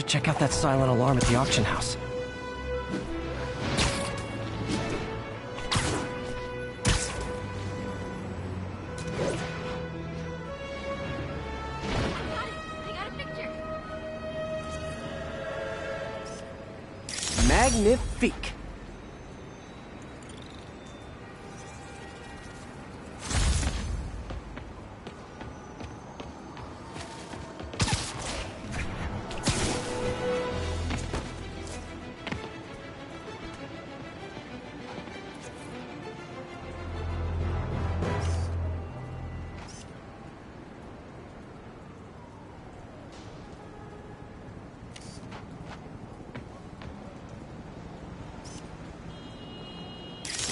Check out that silent alarm at the auction house. Magnifique.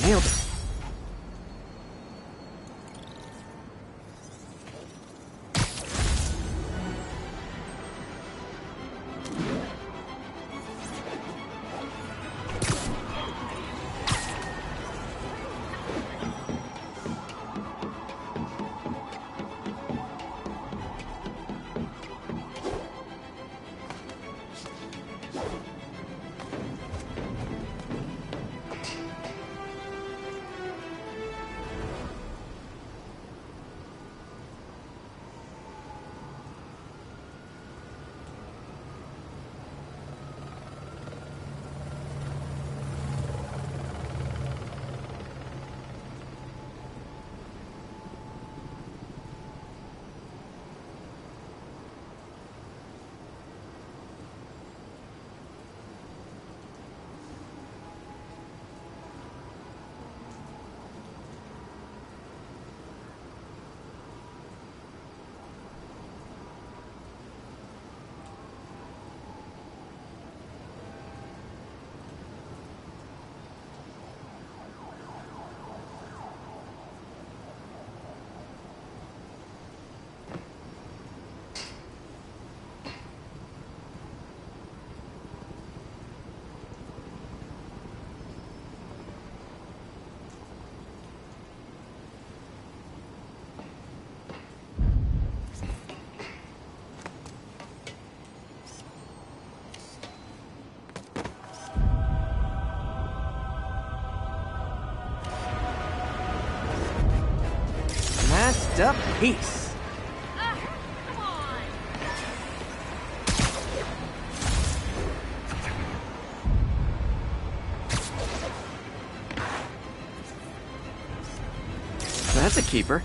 Nailed it. Masterpiece. Come on. That's a keeper.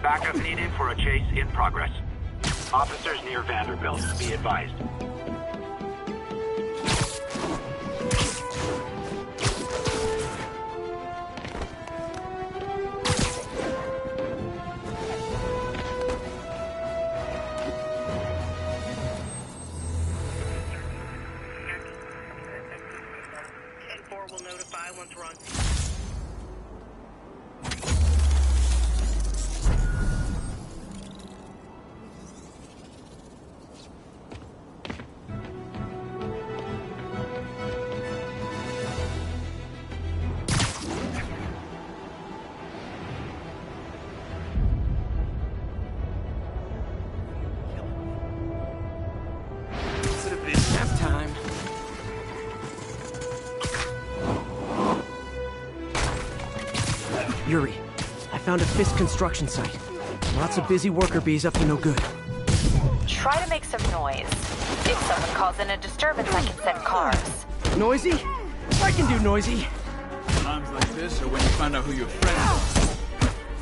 Backup needed for a chase in progress. Officers near Vanderbilt, be advised. Will notify once we're on. Could have been half time. Yuri, I found a Fisk construction site. Lots of busy worker bees up to no good. Try to make some noise. If someone calls in a disturbance, I can send cars. Noisy? I can do noisy. Times like this are when you find out who your friends are.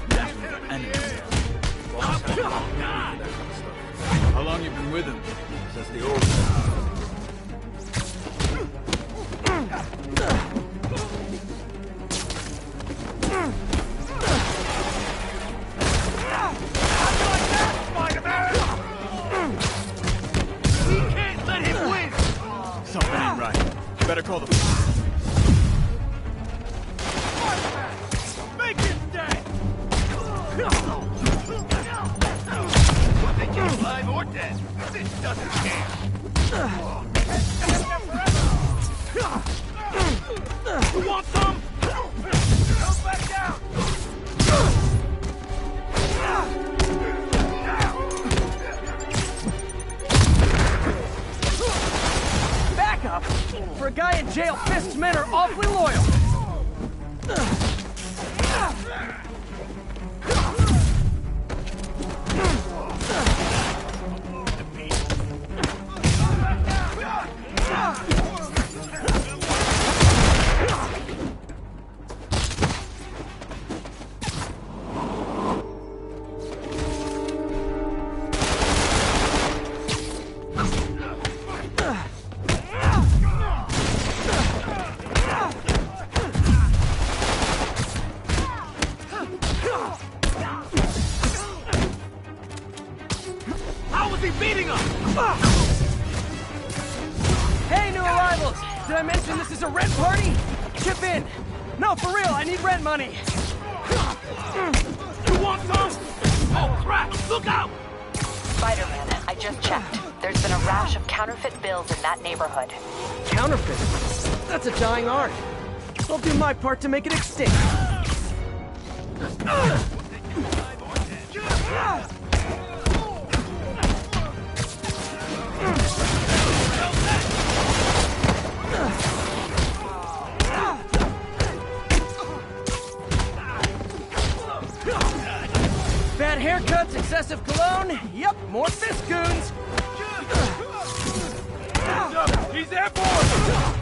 That's when your enemies are. Boss had a long memory for that kind of stuff. How long you been with him? Since the old days. Something ain't right. Better call the police. Make it dead! They keep alive or dead. This doesn't care. You want some? Go back down! Backup? For a guy in jail, Fist's men are awfully loyal. How was he beating us? Hey, new arrivals! Did I mention this is a rent party? Chip in. No, for real, I need rent money. You want some? Oh, crap! Look out! Spiderman, I just checked. There's been a rash of counterfeit bills in that neighborhood. Counterfeit? That's a dying art. I'll do my part to make it extinct. Bad haircuts, excessive cologne. Yep, more fist goons. He's airborne!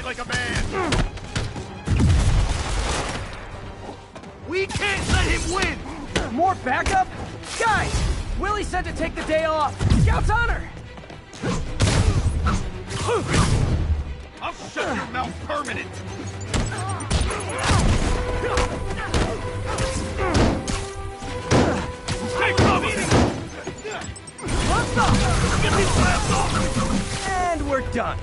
Like a man. We can't let him win! More backup? Guys, Willie said to take the day off. Scout's honor. I'll shut your mouth permanent. Hey, Robbie! Let's go. Get these flaps off! And we're done.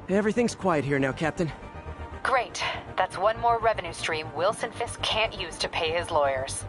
Everything's quiet here now, Captain. Great. That's one more revenue stream Wilson Fisk can't use to pay his lawyers.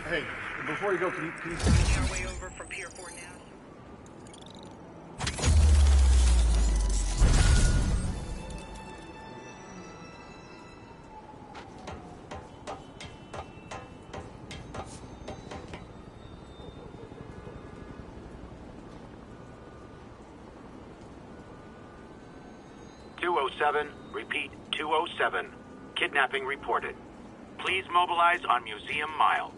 Hey, before you go, can you... Making our way over from Pier 4 now. 207, repeat 207. Kidnapping reported. Please mobilize on Museum Mile.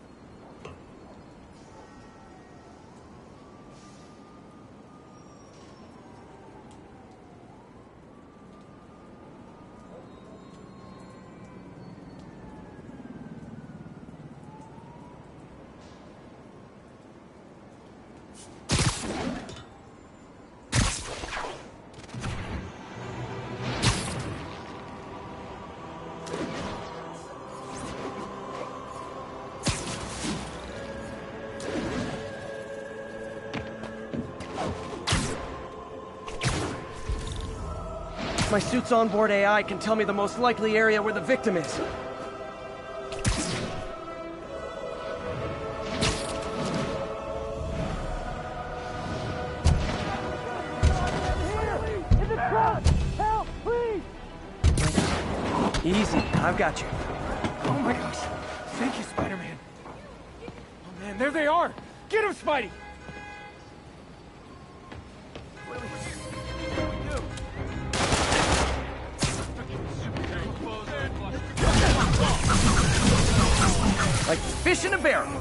My suit's onboard AI can tell me the most likely area where the victim is. Help, please! Easy, I've got you. Oh my gosh. Thank you, Spider-Man. Oh man, there they are! Get him, Spidey! Like fish in a barrel.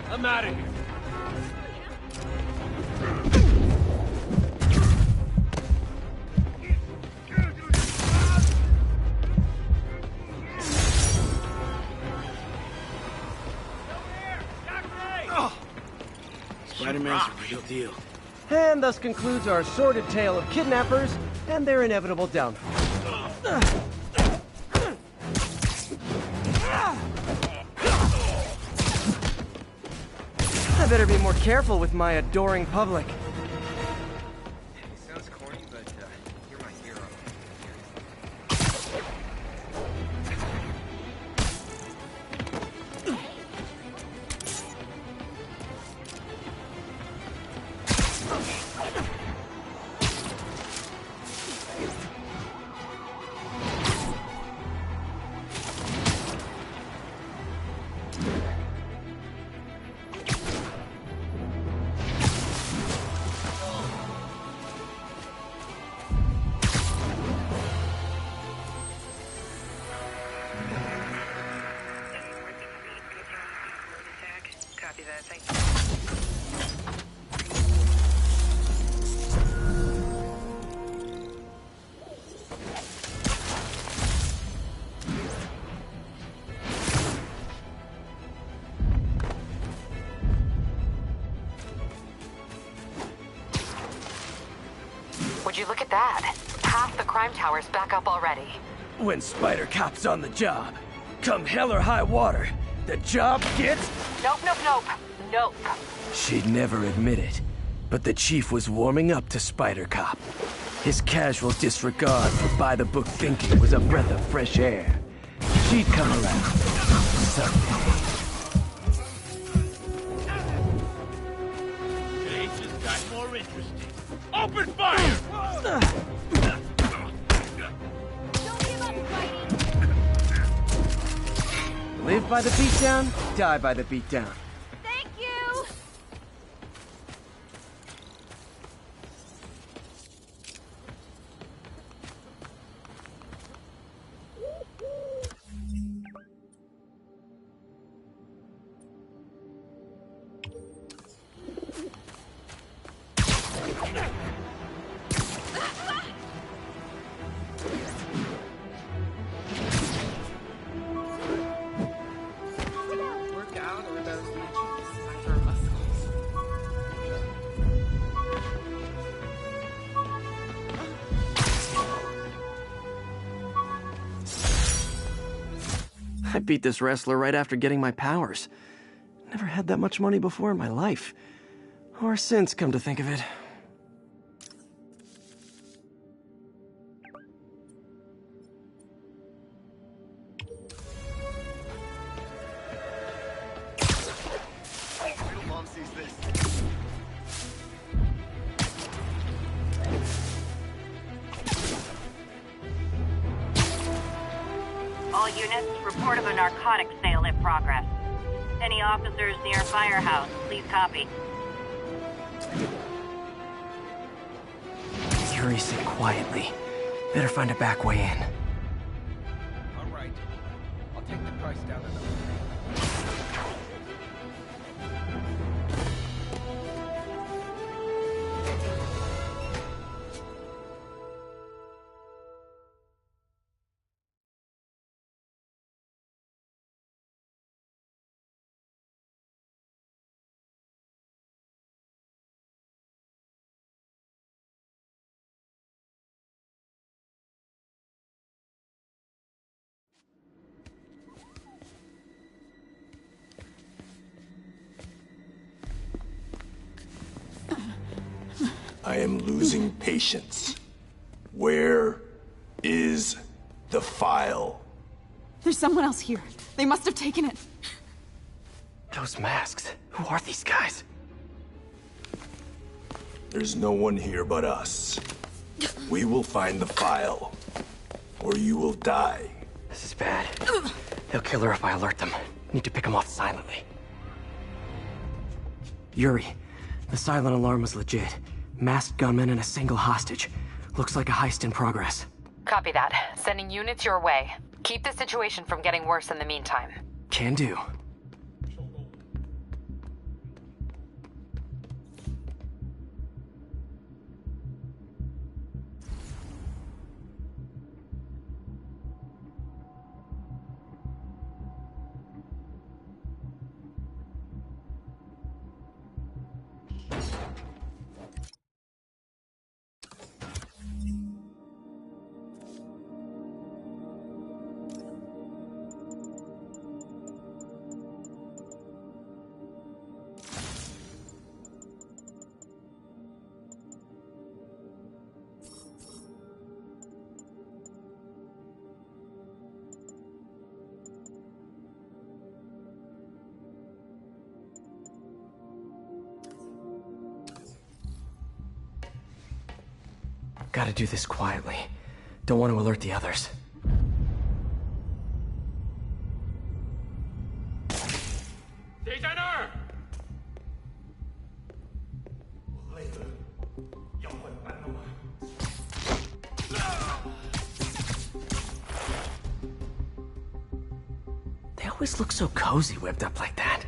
I'm out of here. Spider-Man's a real deal. And thus concludes our sordid tale of kidnappers and their inevitable downfall. I better be more careful with my adoring public. Sounds corny, but you're my hero. Copy that, thank Would you look at that? Half the crime tower's back up already. When Spider Cop's on the job, come hell or high water, the job gets... Nope, nope, nope. Nope. She'd never admit it, but the chief was warming up to Spider Cop. His casual disregard for by-the-book thinking was a breath of fresh air. She'd come around someday. It just got more interesting. Open fire! Don't give up, Spidey! Live by the beatdown, die by the beatdown. Thank you! I beat this wrestler right after getting my powers. Never had that much money before in my life. Or since, come to think of it. Mom sees this. All units, report of a narcotics sale in progress. Any officers near Firehouse, please copy. Yuri said quietly. Better find a back way in. All right. I'll take the price down enough. I am losing patience. Where is the file? There's someone else here. They must have taken it. Those masks. Who are these guys? There's no one here but us. We will find the file, or you will die. This is bad. They'll kill her if I alert them. Need to pick them off silently. Yuri, the silent alarm was legit. Masked gunmen and a single hostage. Looks like a heist in progress. Copy that. Sending units your way. Keep the situation from getting worse in the meantime. Can do. Gotta do this quietly. Don't want to alert the others. They always look so cozy whipped up like that.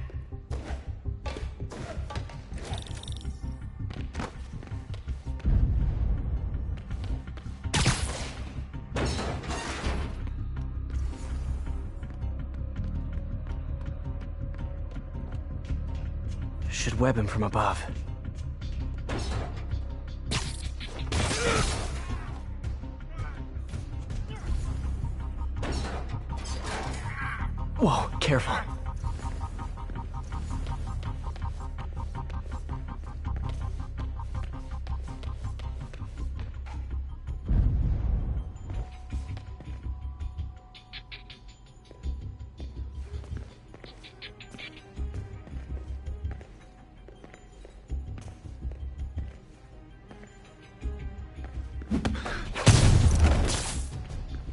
Should web him from above. Whoa, careful.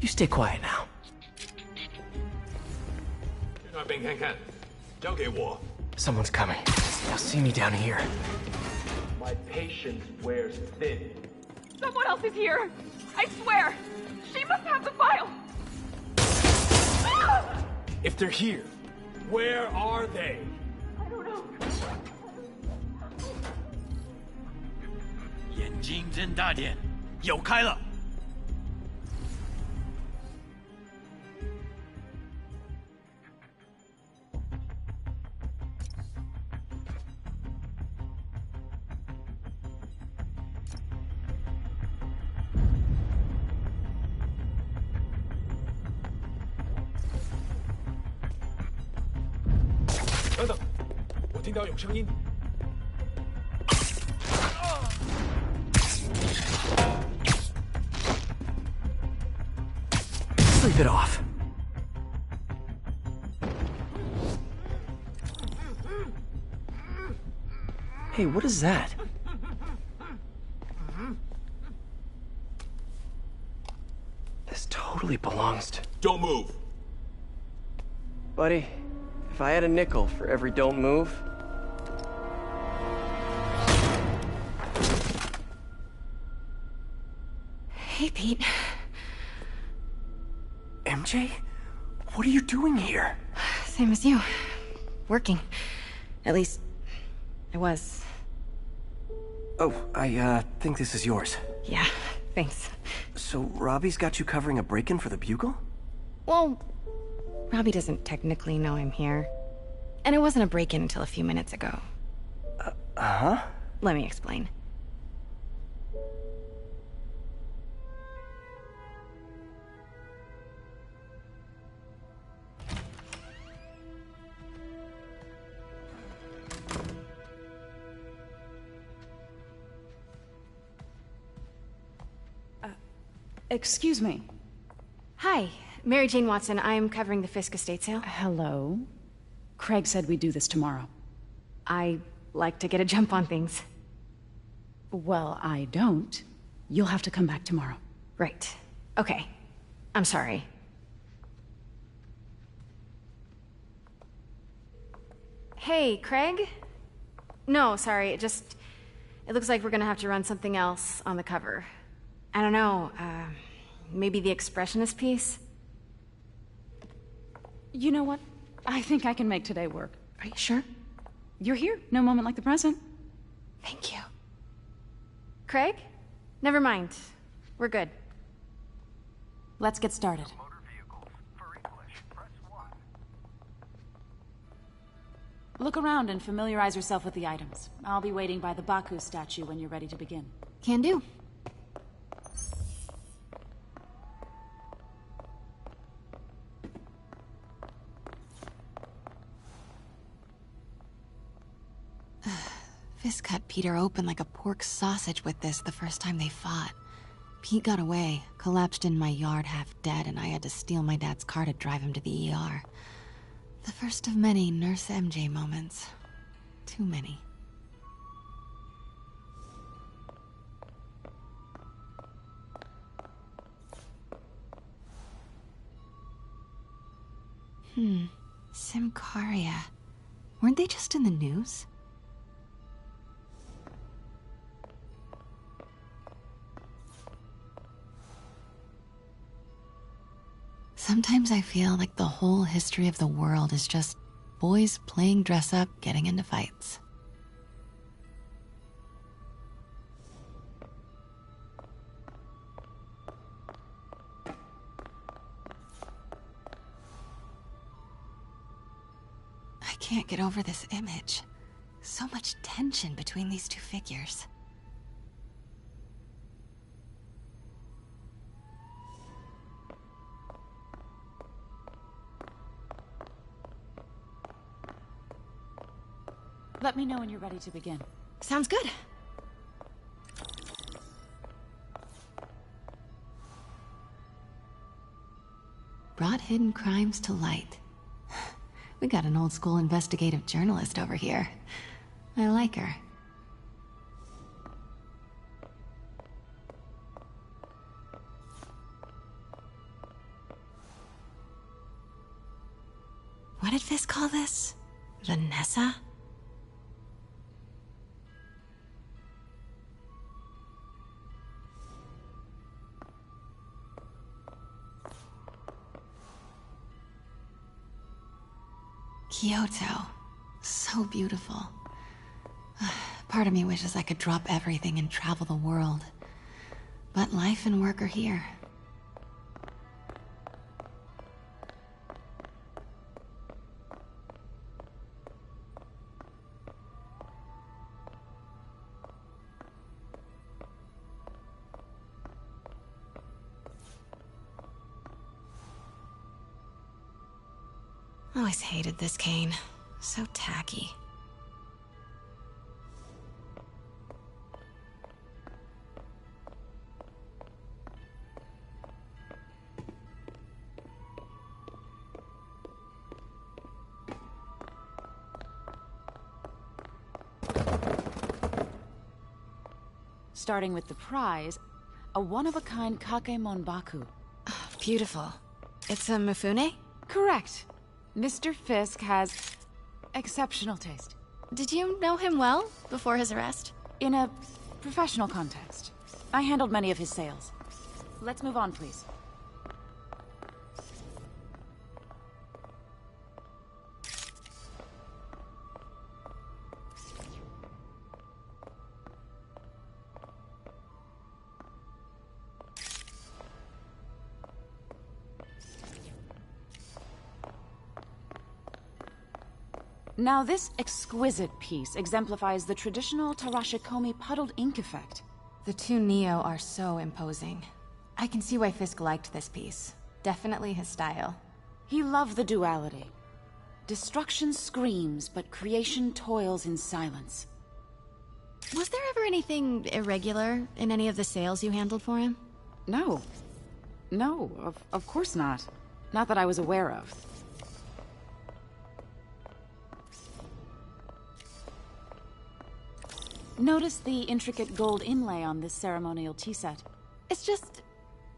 You stay quiet now. Someone's coming. They'll see me down here. My patience wears thin. Someone else is here. I swear. She must have the file. If they're here, where are they? I don't know. 眼睛睁大点，有开了。听到有声音。Sleep it off. Hey, what is that? This totally belongs to... Don't move! Buddy, if I had a nickel for every don't move... Hey, Pete. MJ? What are you doing here? Same as you. Working. At least, I was. Oh, I think this is yours. Yeah, thanks. So, Robbie's got you covering a break-in for the Bugle? Well, Robbie doesn't technically know I'm here. And it wasn't a break-in until a few minutes ago. Huh? Let me explain. Excuse me. Hi, Mary Jane Watson. I'm covering the Fisk estate sale. Hello. Craig said we'd do this tomorrow. I like to get a jump on things. Well, I don't. You'll have to come back tomorrow. Right. Okay. I'm sorry. Hey, Craig? No, sorry. It looks like we're gonna have to run something else on the cover. I don't know, maybe the expressionist piece? You know what? I think I can make today work. Are you sure? You're here. No moment like the present. Thank you. Craig? Never mind. We're good. Let's get started. Look around and familiarize yourself with the items. I'll be waiting by the Baku statue when you're ready to begin. Can do. Fisk cut Peter open like a pork sausage with this the first time they fought. Pete got away, collapsed in my yard half dead, and I had to steal my dad's car to drive him to the ER. The first of many Nurse MJ moments. Too many. Simcaria. Weren't they just in the news? Sometimes I feel like the whole history of the world is just boys playing dress-up, getting into fights. I can't get over this image. So much tension between these two figures. Let me know when you're ready to begin. Sounds good. Brought hidden crimes to light. We got an old school investigative journalist over here. I like her. What did Fisk call this? Vanessa? Kyoto. So beautiful. Part of me wishes I could drop everything and travel the world. But life and work are here. Always hated this cane. So tacky. Starting with the prize, a one-of-a-kind Kakemon Baku. Oh, beautiful. It's a Mifune? Correct. Mr. Fisk has exceptional taste. Did you know him well before his arrest? In a professional context. I handled many of his sales. Let's move on, please. Now, this exquisite piece exemplifies the traditional Tarashikomi puddled ink effect. The two Neo are so imposing. I can see why Fisk liked this piece. Definitely his style. He loved the duality. Destruction screams, but creation toils in silence. Was there ever anything irregular in any of the sales you handled for him? No. No, of course not. Not that I was aware of. Notice the intricate gold inlay on this ceremonial tea set. It's just...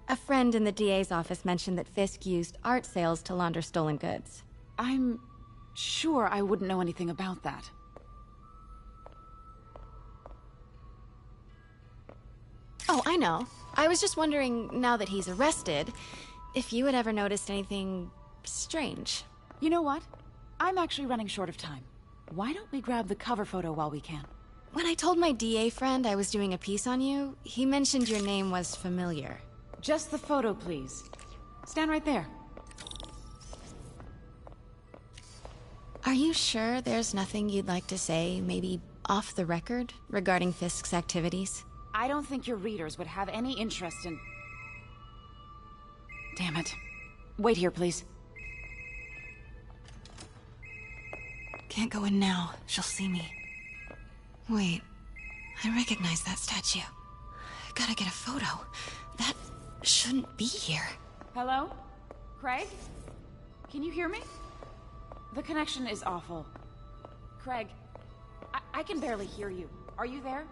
a friend in the DA's office mentioned that Fisk used art sales to launder stolen goods. I'm sure I wouldn't know anything about that. Oh, I know. I was just wondering, now that he's arrested, if you had ever noticed anything strange. You know what? I'm actually running short of time. Why don't we grab the cover photo while we can? When I told my DA friend I was doing a piece on you, he mentioned your name was familiar. Just the photo, please. Stand right there. Are you sure there's nothing you'd like to say, maybe off the record, regarding Fisk's activities? I don't think your readers would have any interest in... Damn it. Wait here, please. Can't go in now. She'll see me. Wait. I recognize that statue. Gotta get a photo. That shouldn't be here. Hello? Craig? Can you hear me? The connection is awful. Craig, I can barely hear you. Are you there?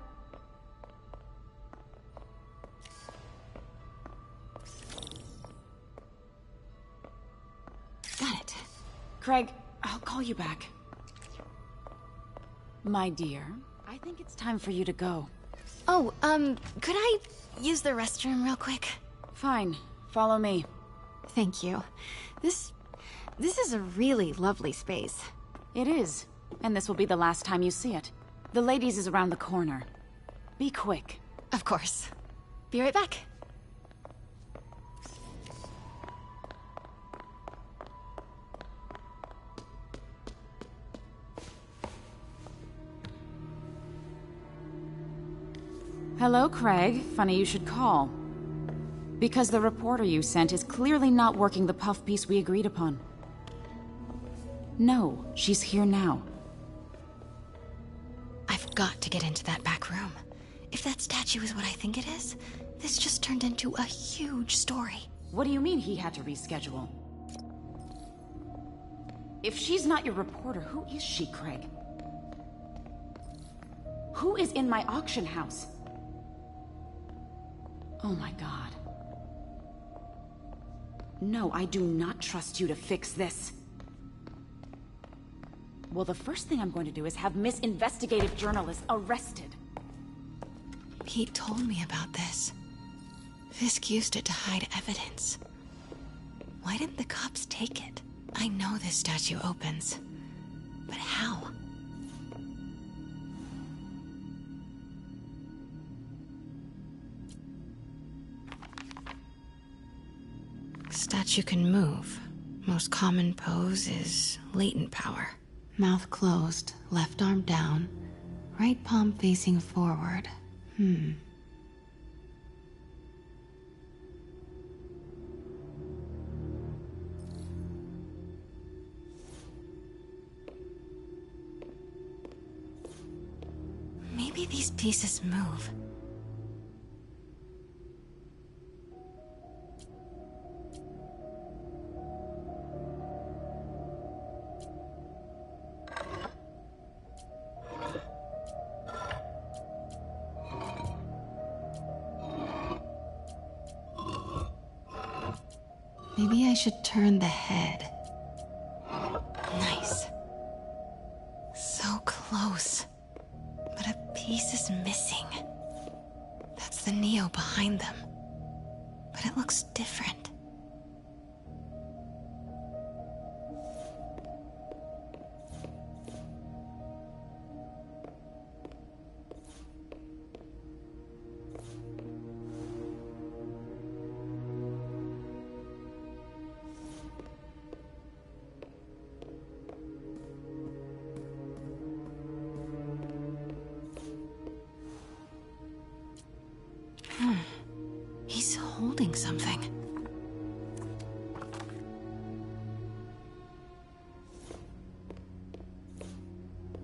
Got it. Craig, I'll call you back. My dear, I think it's time for you to go. Oh, could I use the restroom real quick? Fine. Follow me. Thank you. This is a really lovely space. It is. And this will be the last time you see it. The ladies is around the corner. Be quick. Of course. Be right back. Hello, Craig. Funny you should call. Because the reporter you sent is clearly not working the puff piece we agreed upon. No, she's here now. I've got to get into that back room. If that statue is what I think it is, this just turned into a huge story. What do you mean he had to reschedule? If she's not your reporter, who is she, Craig? Who is in my auction house? Oh my god. No, I do not trust you to fix this. Well, the first thing I'm going to do is have Miss Investigative Journalist arrested. Pete told me about this. Fisk used it to hide evidence. Why didn't the cops take it? I know this statue opens. But how? Statue can move. Most common pose is latent power. Mouth closed, left arm down, right palm facing forward. Maybe these pieces move. Maybe I should turn the head. Nice. So close. But a piece is missing. That's the Neo behind them. But it looks different. He's holding something.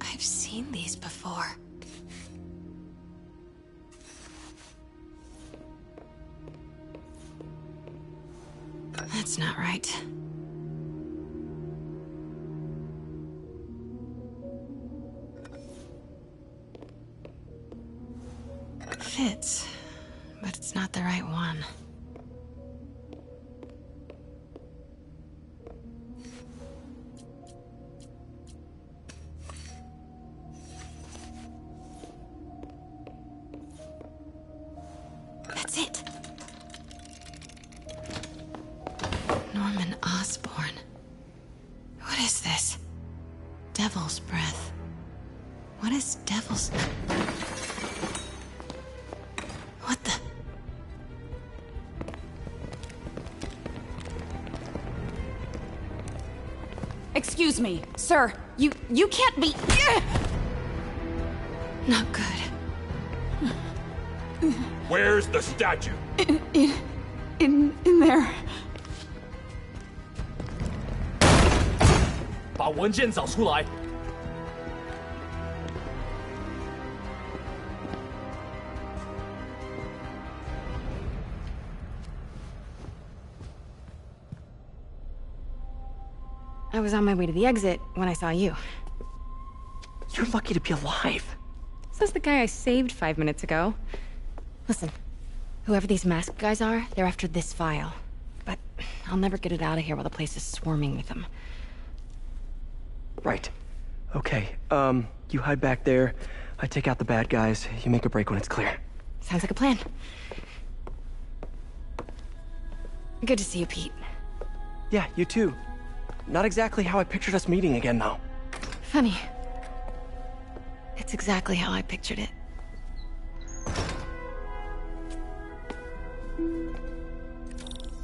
I've seen these before. That's not right. Fits. But it's not the right one. That's it. Norman Osborn. What is this? Devil's breath. What is devil's... What the... Excuse me, sir. You can't be... Not good. Where's the statue? In there. 把文件找出来。I was on my way to the exit when I saw you. You're lucky to be alive. Says the guy I saved 5 minutes ago. Listen, whoever these masked guys are, they're after this file. But I'll never get it out of here while the place is swarming with them. Right. Okay, you hide back there. I take out the bad guys. You make a break when it's clear. Sounds like a plan. Good to see you, Pete. Yeah, you too. Not exactly how I pictured us meeting again, though. Funny. It's exactly how I pictured it.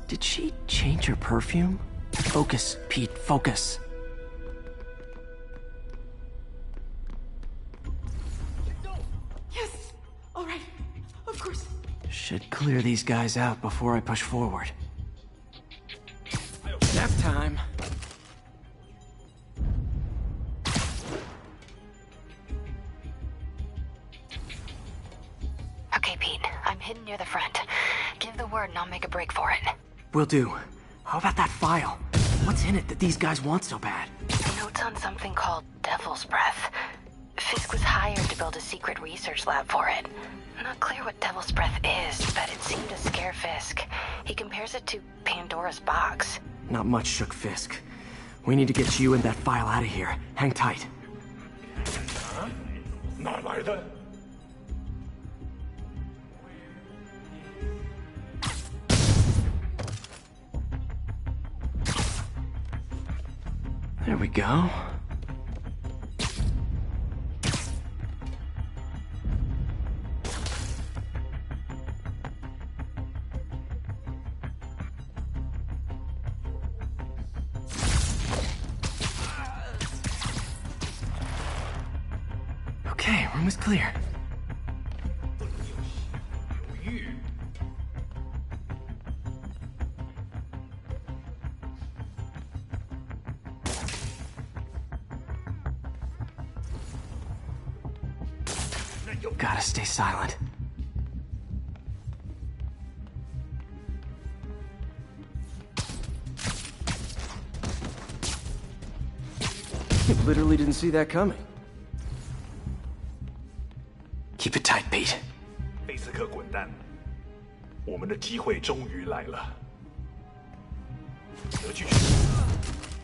Did she change her perfume? Focus, Pete, focus. Yes! Alright. Of course. Should clear these guys out before I push forward. Nap time. Okay, Pete. I'm hidden near the front. Give the word and I'll make a break for it. Will do. How about that file? What's in it that these guys want so bad? Notes on something called Devil's Breath. Fisk was hired to build a secret research lab for it. Not clear what Devil's Breath is, but it seemed to scare Fisk. He compares it to Pandora's box. Not much shook Fisk. We need to get you and that file out of here. Hang tight. Huh? 哪来的? There we go. Okay, room is clear. Gotta stay silent. You literally didn't see that coming. Keep it tight, Pete. 贝斯克滚蛋！我们的机会终于来了。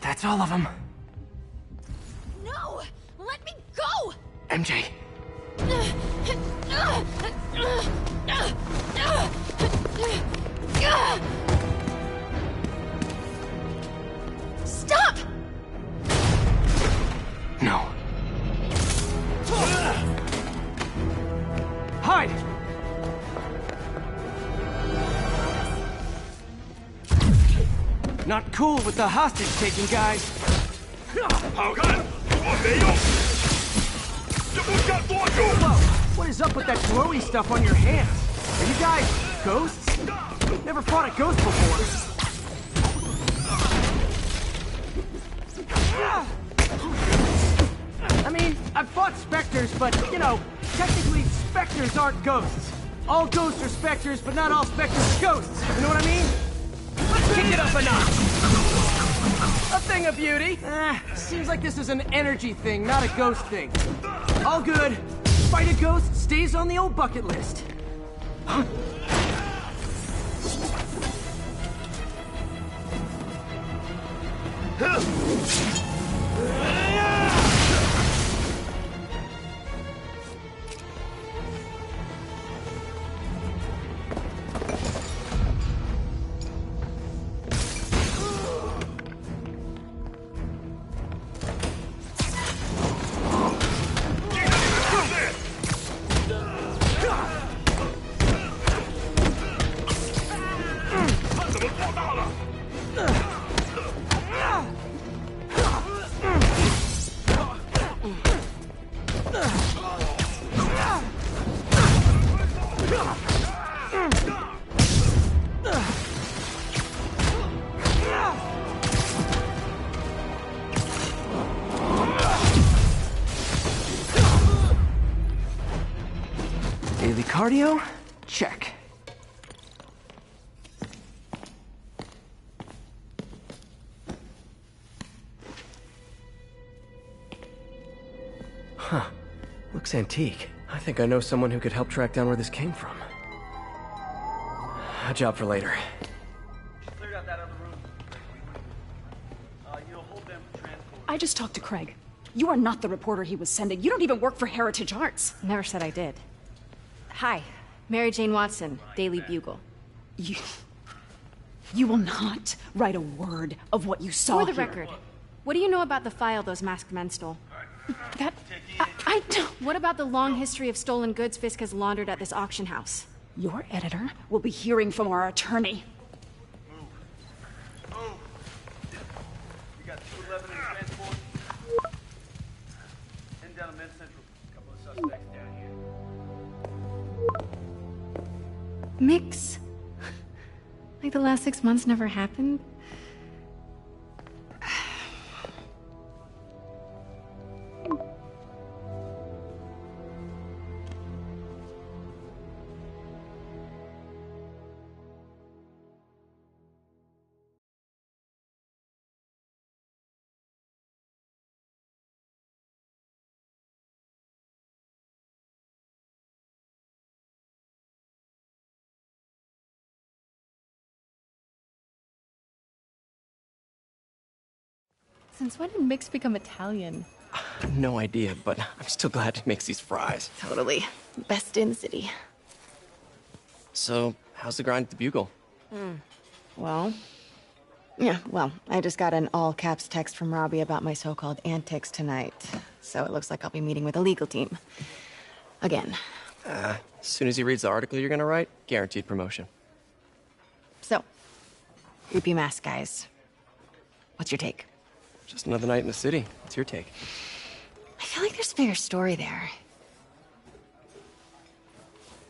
That's all of them. No! Let me go! MJ. Stop! No. Hide! Not cool with the hostage taking, guys. Whoa, what is up with that glowy stuff on your hands? Are you guys ghosts? Never fought a ghost before. I mean, I've fought specters, but, you know, technically specters aren't ghosts. All ghosts are specters, but not all specters are ghosts. You know what I mean? Let's kick it up a notch. A thing of beauty. Seems like this is an energy thing, not a ghost thing. All good. Fight a ghost stays on the old bucket list. Huh? Daily cardio? Check. Huh. Looks antique. I think I know someone who could help track down where this came from. A job for later. Cleared out that other room. You'll hold them for transport. I just talked to Craig. You are not the reporter he was sending. You don't even work for Heritage Arts. Never said I did. Hi, Mary Jane Watson, Daily Bugle. You will not write a word of what you saw For the here. record, what do you know about the file those masked men stole? I don't... What about the long history of stolen goods Fisk has laundered at this auction house? Your editor will be hearing from our attorney. Move. You got 211 in transport. Heading down to Med Central. Couple of suspects down here. Mix? Like the last 6 months never happened? Since when did Mix become Italian? No idea, but I'm still glad he makes these fries. Totally. Best in the city. So, how's the grind at the Bugle? Well, I just got an all-caps text from Robbie about my so-called antics tonight. So it looks like I'll be meeting with a legal team. Again. As soon as he reads the article you're gonna write, guaranteed promotion. So, creepy mask guys. What's your take? Just another night in the city. What's your take? I feel like there's a bigger story there.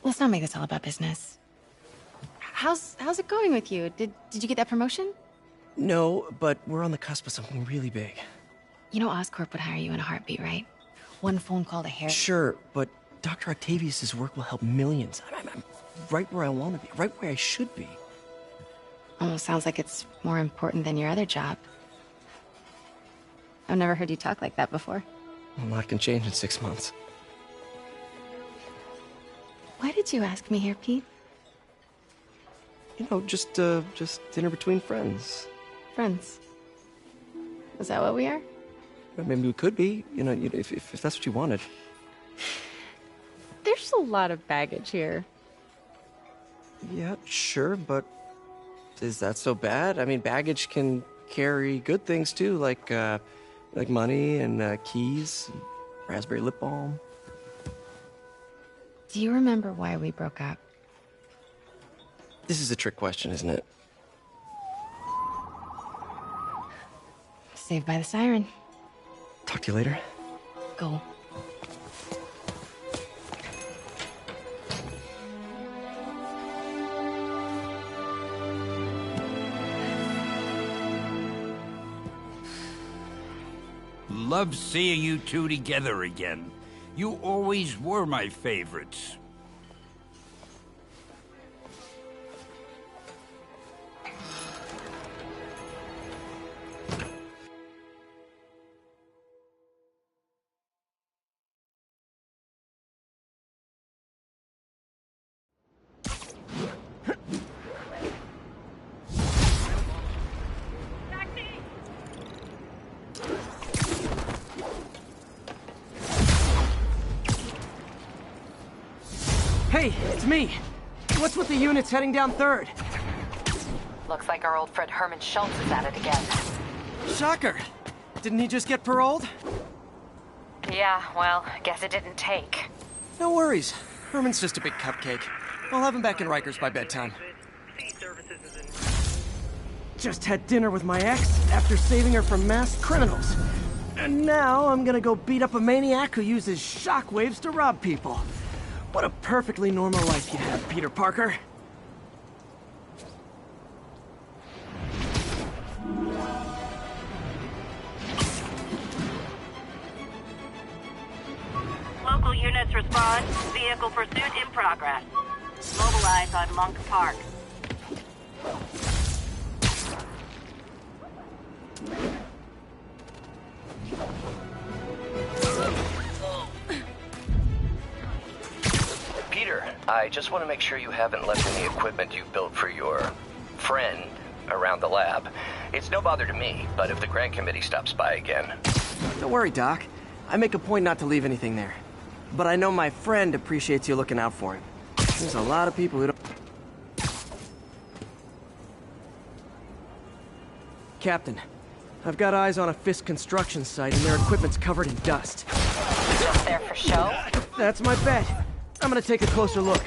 Let's not make this all about business. How's it going with you? Did you get that promotion? No, but we're on the cusp of something really big. You know Oscorp would hire you in a heartbeat, right? One phone call to Harry. Sure, but Dr. Octavius's work will help millions. I'm right where I want to be, right where I should be. Almost sounds like it's more important than your other job. I've never heard you talk like that before. A lot can change in 6 months. Why did you ask me here, Pete? You know, just dinner between friends. Friends. Is that what we are? Maybe we could be, if that's what you wanted. There's a lot of baggage here. Yeah, sure, but is that so bad? I mean, baggage can carry good things too, like money and keys, and raspberry lip balm. Do you remember why we broke up? This is a trick question, isn't it? Saved by the siren. Talk to you later. Go. Love seeing you two together again. You always were my favorites. Hey, it's me. What's with the units heading down 3rd? Looks like our old friend Herman Schultz is at it again. Shocker. Didn't he just get paroled? Yeah, well, guess it didn't take. No worries. Herman's just a big cupcake. I'll have him back in Rikers by bedtime. Just had dinner with my ex after saving her from masked criminals. And now I'm gonna go beat up a maniac who uses shockwaves to rob people. What a perfectly normal life you have, Peter Parker. Local units respond. Vehicle pursuit in progress. Mobilize on Monk Park. Peter, I just want to make sure you haven't left any equipment you've built for your friend around the lab. It's no bother to me, but if the grant committee stops by again... Don't worry, Doc. I make a point not to leave anything there. But I know my friend appreciates you looking out for him. There's a lot of people who don't... Captain, I've got eyes on a Fisk construction site and their equipment's covered in dust. Just there for show? That's my bet. I'm gonna take a closer look.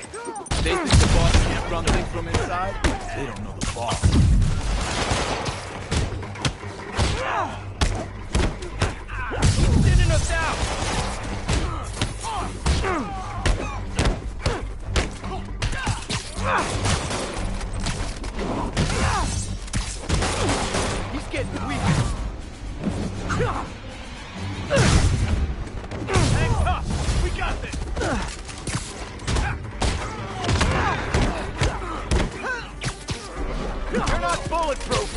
They think the boss can't run things from inside? They don't know the boss. He's thinning us out! He's getting weak. Hang tough! We got this! You're not bulletproof!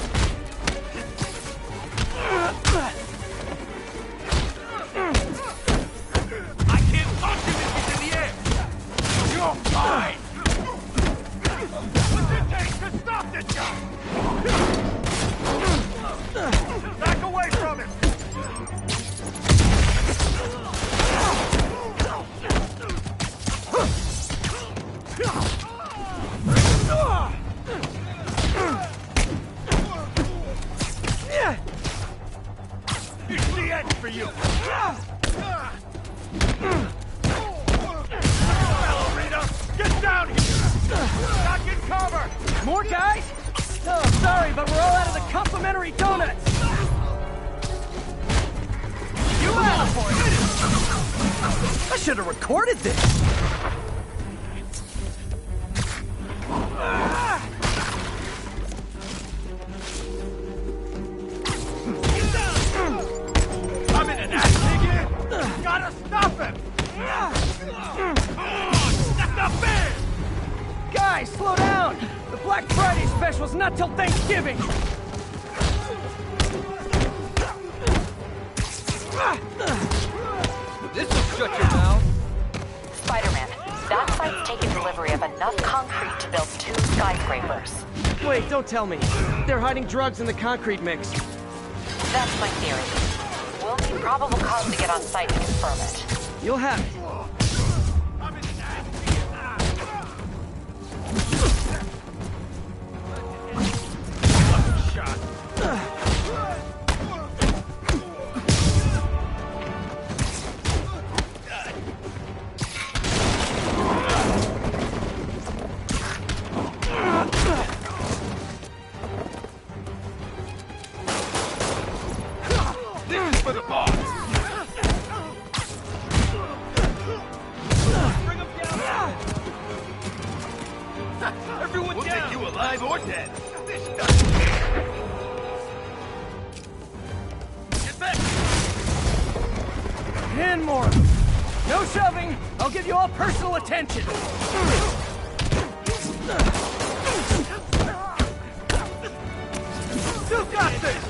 I can't touch him if he's in the air! You're fine! What's it take to stop this guy? Back away from him! It's the end for you! Ballerina, get down here! Back in cover! More guys? Oh, sorry, but we're all out of the complimentary donuts! You asked for it! I should have recorded this! I'm in an ass again! Gotta stop him! That's not fair! Guys, slow down! The Black Friday special's not till Thanksgiving! This'll shut your mouth. Spiderman, That site's taken delivery of enough concrete to build 2 skyscrapers. Wait, don't tell me. They're hiding drugs in the concrete mix. That's my theory. We'll need probable cause to get on site to confirm it. You'll have it. And more. No shoving. I'll give you all personal attention. You got this.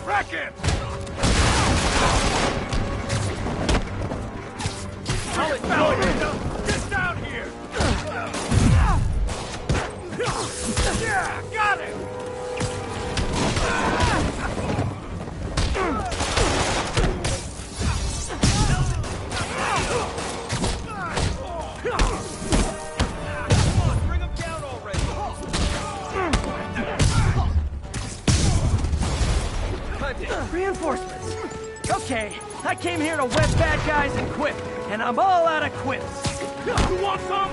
Wreck him! Get down here! Yeah, got it! Bring him down already! Reinforcements. Okay, I came here to web bad guys and quit, and I'm all out of quips. You want some?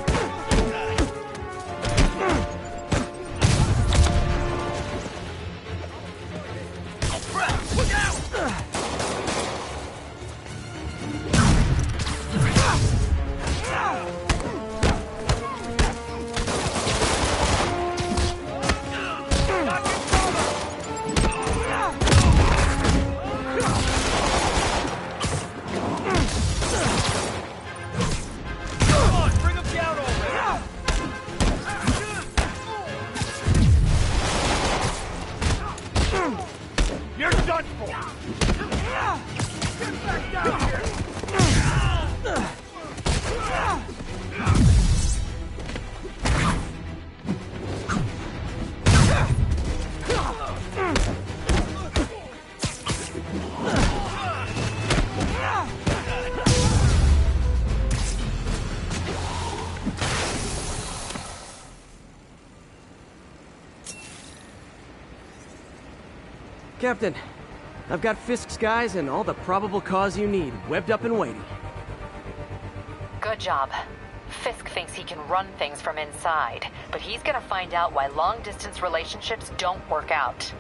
Look out! You're done for! Get back down here! Captain, I've got Fisk's guys and all the probable cause you need, webbed up and waiting. Good job. Fisk thinks he can run things from inside, but he's gonna find out why long-distance relationships don't work out.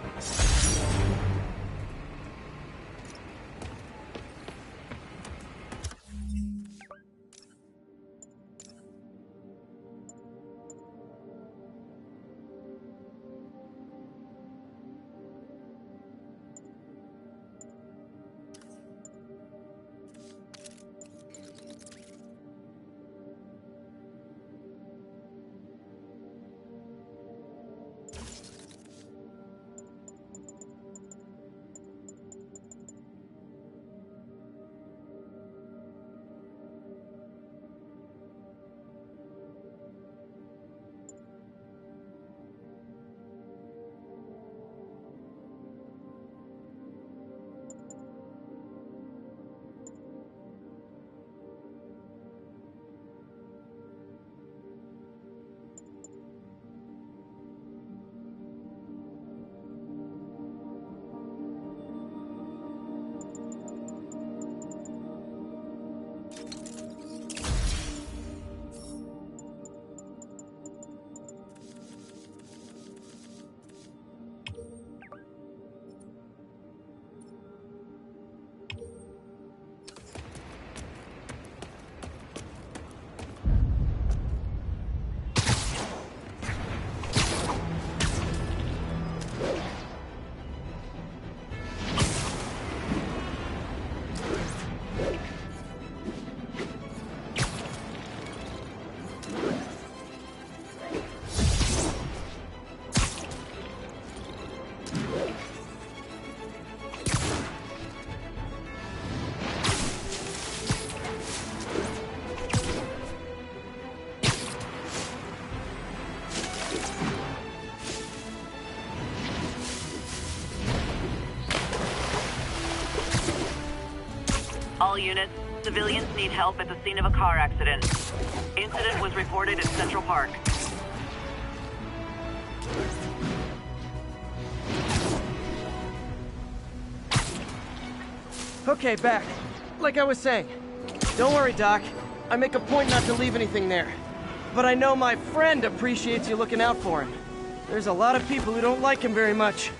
All units, civilians need help at the scene of a car accident. Incident was reported in Central Park. Okay, back. Like I was saying. Don't worry, Doc. I make a point not to leave anything there. But I know my friend appreciates you looking out for him. There's a lot of people who don't like him very much.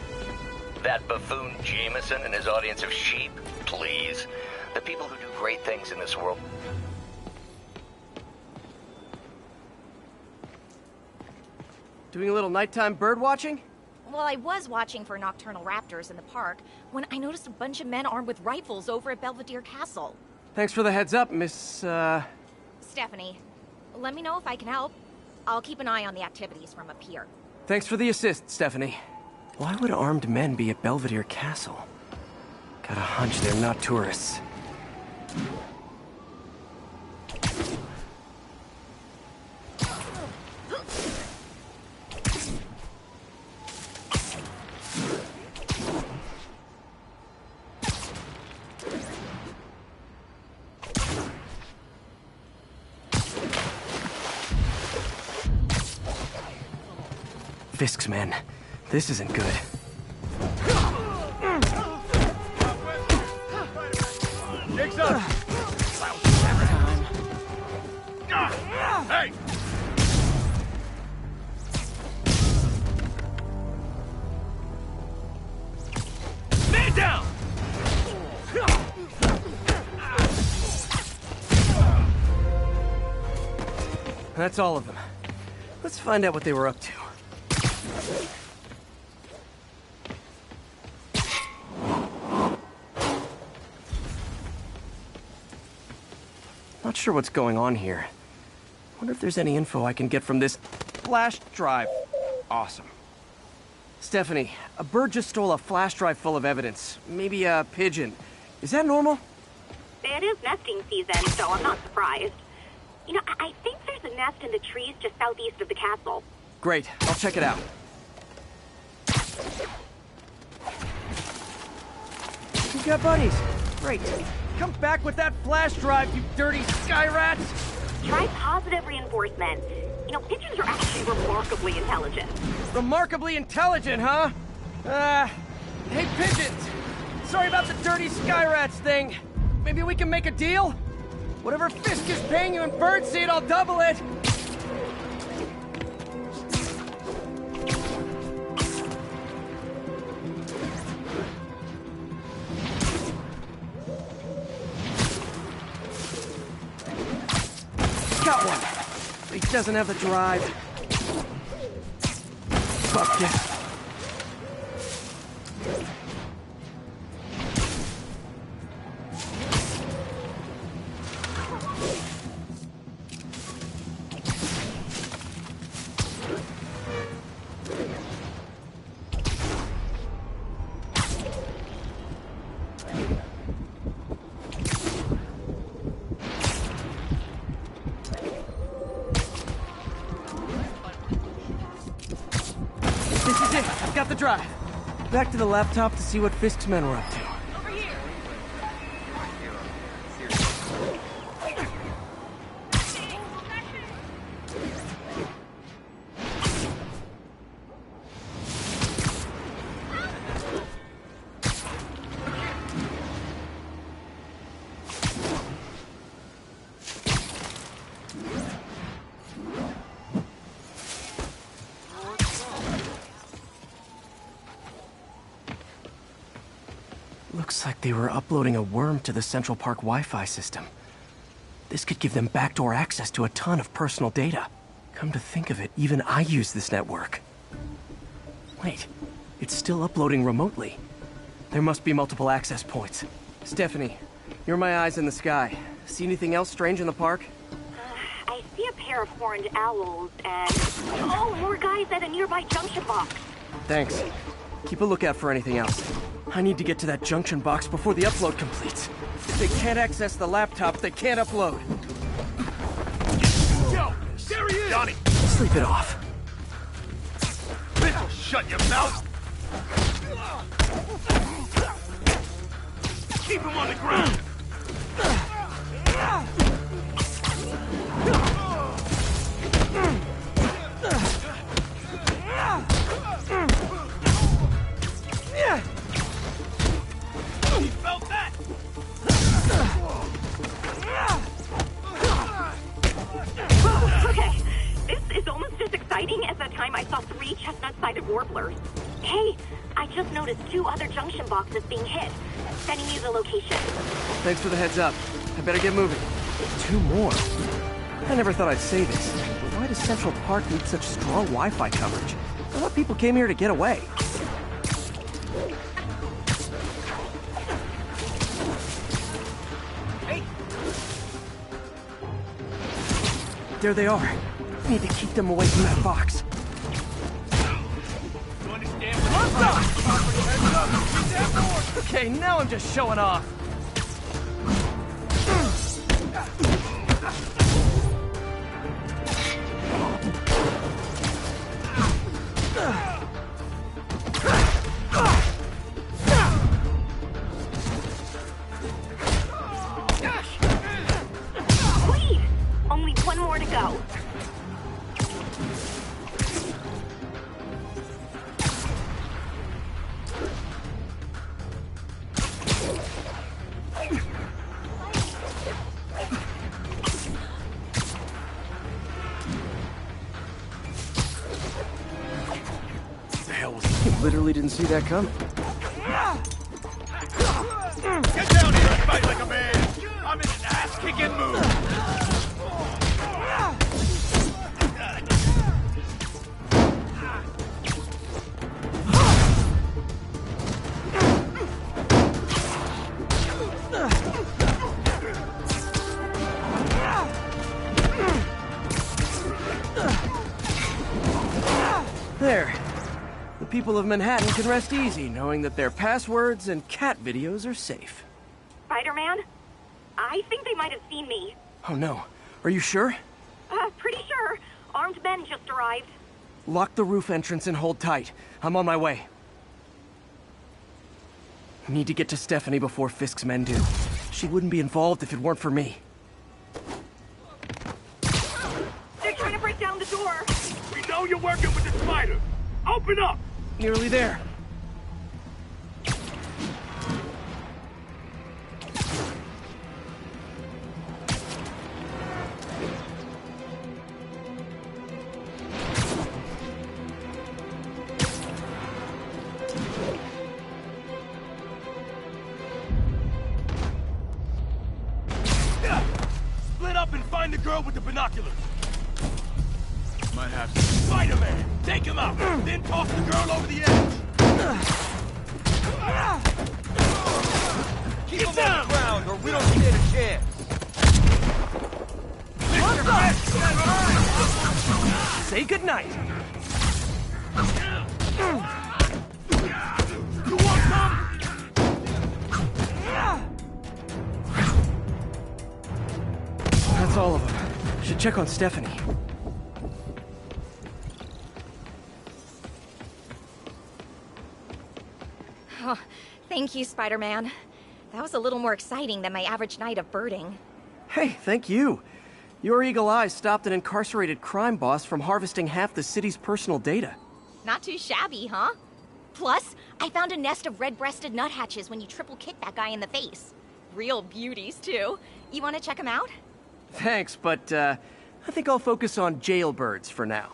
That buffoon Jameson and his audience of sheep? Please. The people who do great things in this world. Doing a little nighttime bird watching? Well, I was watching for nocturnal raptors in the park when I noticed a bunch of men armed with rifles over at Belvedere Castle. Thanks for the heads up, Miss, Stephanie, let me know if I can help. I'll keep an eye on the activities from up here. Thanks for the assist, Stephanie. Why would armed men be at Belvedere Castle? Got a hunch they're not tourists. Fisk's men. This isn't good. Jake's up! Hey! Man down! That's all of them. Let's find out what they were up to. Not sure what's going on here. Wonder if there's any info I can get from this flash drive. Awesome. Stephanie, a bird just stole a flash drive full of evidence. Maybe a pigeon. Is that normal? It is nesting season, so I'm not surprised. You know, I think there's a nest in the trees just southeast of the castle. Great, I'll check it out. You got buddies. Great. Come back with that flash drive, you dirty sky rats! Try positive reinforcement. You know, pigeons are actually remarkably intelligent. Remarkably intelligent, huh? Hey pigeons! Sorry about the dirty sky rats thing. Maybe we can make a deal? Whatever Fisk is paying you in birdseed, I'll double it! Got one. He doesn't have the drive. Fuck this. Got the drive. Back to the laptop to see what Fisk's men were up to. Looks like they were uploading a worm to the Central Park Wi-Fi system. This could give them backdoor access to a ton of personal data. Come to think of it, even I use this network. Wait, it's still uploading remotely. There must be multiple access points. Stephanie, you're my eyes in the sky. See anything else strange in the park? I see a pair of horned owls and... Oh, more guys at a nearby junction box. Thanks. Keep a lookout for anything else. I need to get to that junction box before the upload completes. If they can't access the laptop, they can't upload. Yo, there he is! Johnny! Sleep it off. Mitchell, shut your mouth! Keep him on the ground! double-sided warblers. Hey, I just noticed 2 other junction boxes being hit. Sending you the location. Thanks for the heads up. I better get moving. 2 more? I never thought I'd say this, but why does Central Park need such strong Wi-Fi coverage? I thought people came here to get away. Hey! There they are. Need to keep them away from that box. Okay, now I'm just showing off. Wait! Only 1 more to go. Literally didn't see that coming. Get down here and fight like a man! I'm in an ass-kicking mood! There. The people of Manhattan can rest easy knowing that their passwords and cat videos are safe. Spider-Man? I think they might have seen me. Oh no. Are you sure? Pretty sure. Armed men just arrived. Lock the roof entrance and hold tight. I'm on my way. Need to get to Stephanie before Fisk's men do. She wouldn't be involved if it weren't for me. They're trying to break down the door. We know you're working with the spider. Open up! Nearly there. Split up and find the girl with the binoculars. Might have to. Spider-Man! Take him out! Then toss the girl over the edge! Keep him on the ground or we don't stand a chance! Say goodnight! You want some? That's all of them. Should check on Stephanie. Oh, thank you, Spider-Man. That was a little more exciting than my average night of birding. Hey, thank you. Your eagle eyes stopped an incarcerated crime boss from harvesting half the city's personal data. Not too shabby, huh? Plus, I found a nest of red-breasted nuthatches when you triple-kicked that guy in the face. Real beauties, too. You want to check them out? Thanks, but I think I'll focus on jailbirds for now.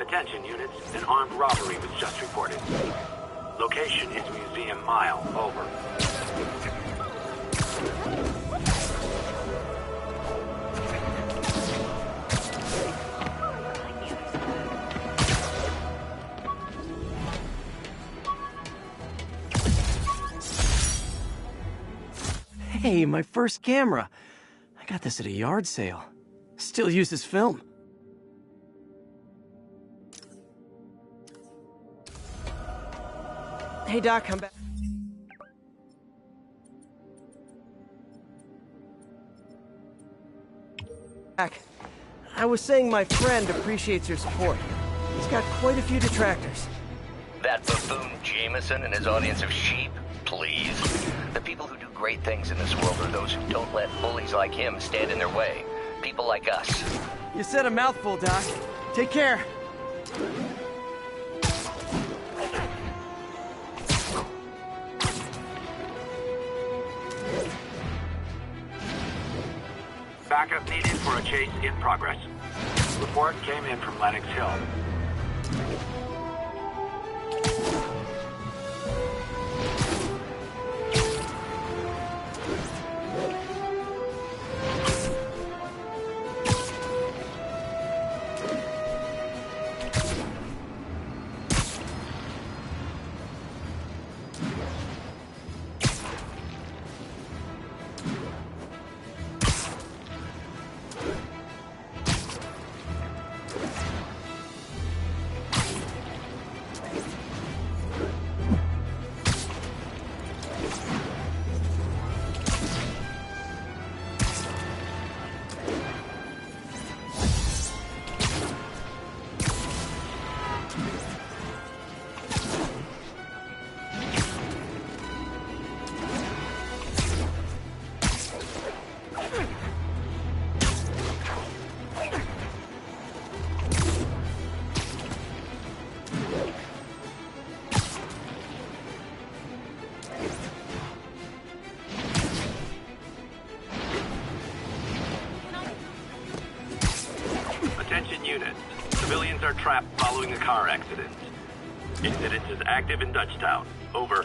Attention units, an armed robbery was just reported. Location is Museum Mile. Over. Hey, my first camera. I got this at a yard sale. Still uses film. Hey, Doc, I'm back. I was saying my friend appreciates your support. He's got quite a few detractors. That buffoon Jameson and his audience of sheep? Please. The people who do great things in this world are those who don't let bullies like him stand in their way. People like us. You said a mouthful, Doc. Take care. Backup needed for a chase in progress. Report came in from Lenox Hill. Civilians are trapped following a car accident. Incident is active in Dutchtown. Over.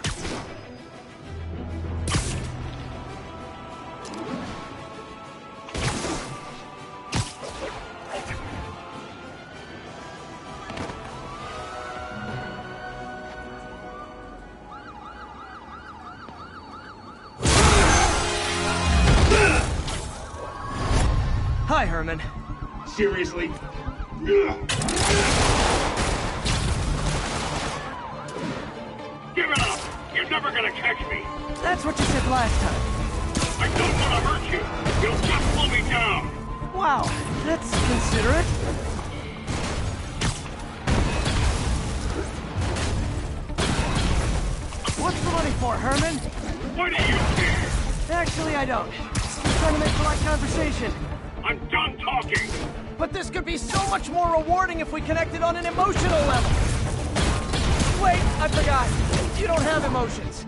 Hi, Herman. Seriously? Give it up! You're never gonna catch me! That's what you said last time. I don't want to hurt you! You'll just slow me down! Wow, that's considerate. What's the money for, Herman? What do you care? Actually, I don't. Just trying to make polite conversation. I'm done talking! But this could be so much more rewarding if we connected on an emotional level. Wait, I forgot. You don't have emotions.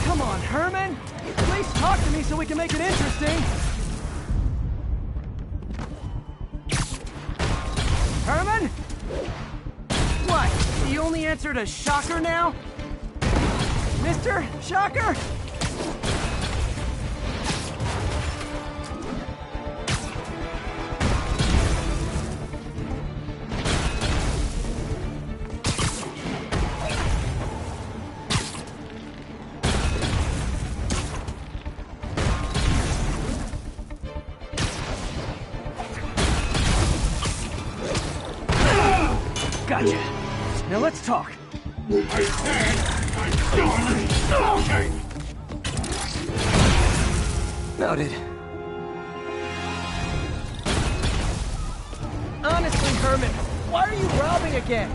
Come on, Herman. At least talk to me so we can make it interesting. Herman? What? You only answered a shocker now? Mr. Shocker? Gotcha. Now let's talk. I said I'm done talking! Noted. Honestly, Herman, why are you robbing again?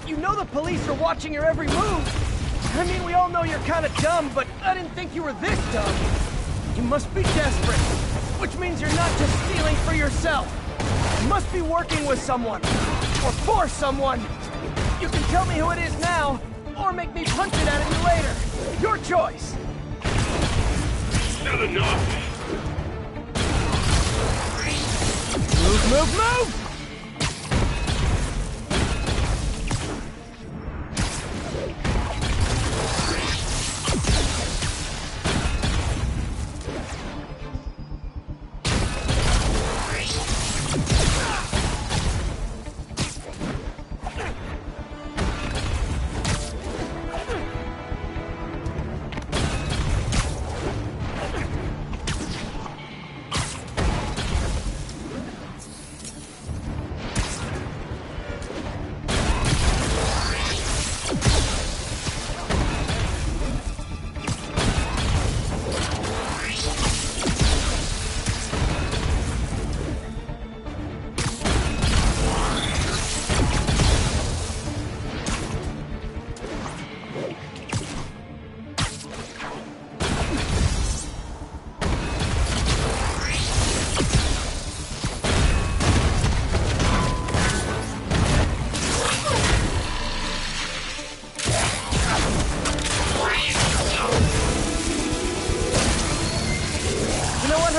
You know the police are watching your every move. I mean, we all know you're kind of dumb, but I didn't think you were this dumb. You must be desperate, which means you're not just stealing for yourself. You must be working with someone, or for someone. You can tell me who it is now, or make me punch it out of you later. Your choice. Not enough! Move, move, move!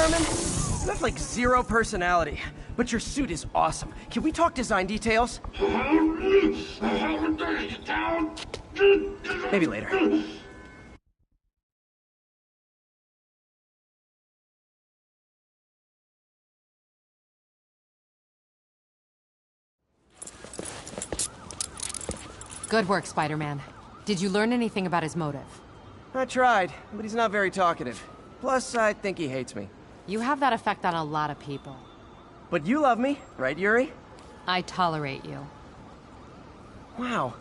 Herman? You have like zero personality, but your suit is awesome. Can we talk design details? Maybe later. Good work, Spider-Man. Did you learn anything about his motive? I tried, but he's not very talkative. Plus, I think he hates me. You have that effect on a lot of people. But you love me, right, Yuri? I tolerate you. Wow.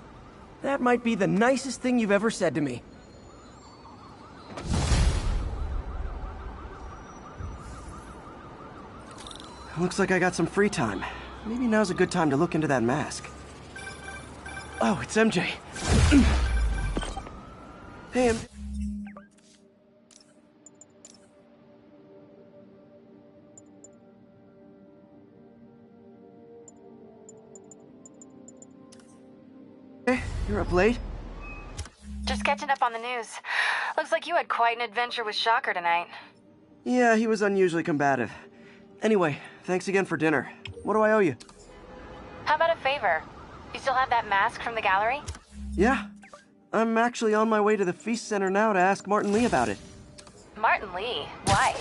That might be the nicest thing you've ever said to me. Looks like I got some free time. Maybe now's a good time to look into that mask. Oh, it's MJ. Hey, MJ. Hey, you're up late? Just catching up on the news. Looks like you had quite an adventure with Shocker tonight. Yeah, he was unusually combative. Anyway, thanks again for dinner. What do I owe you? How about a favor? You still have that mask from the gallery? Yeah. I'm actually on my way to the Feast Center now to ask Martin Lee about it. Martin Lee? Why?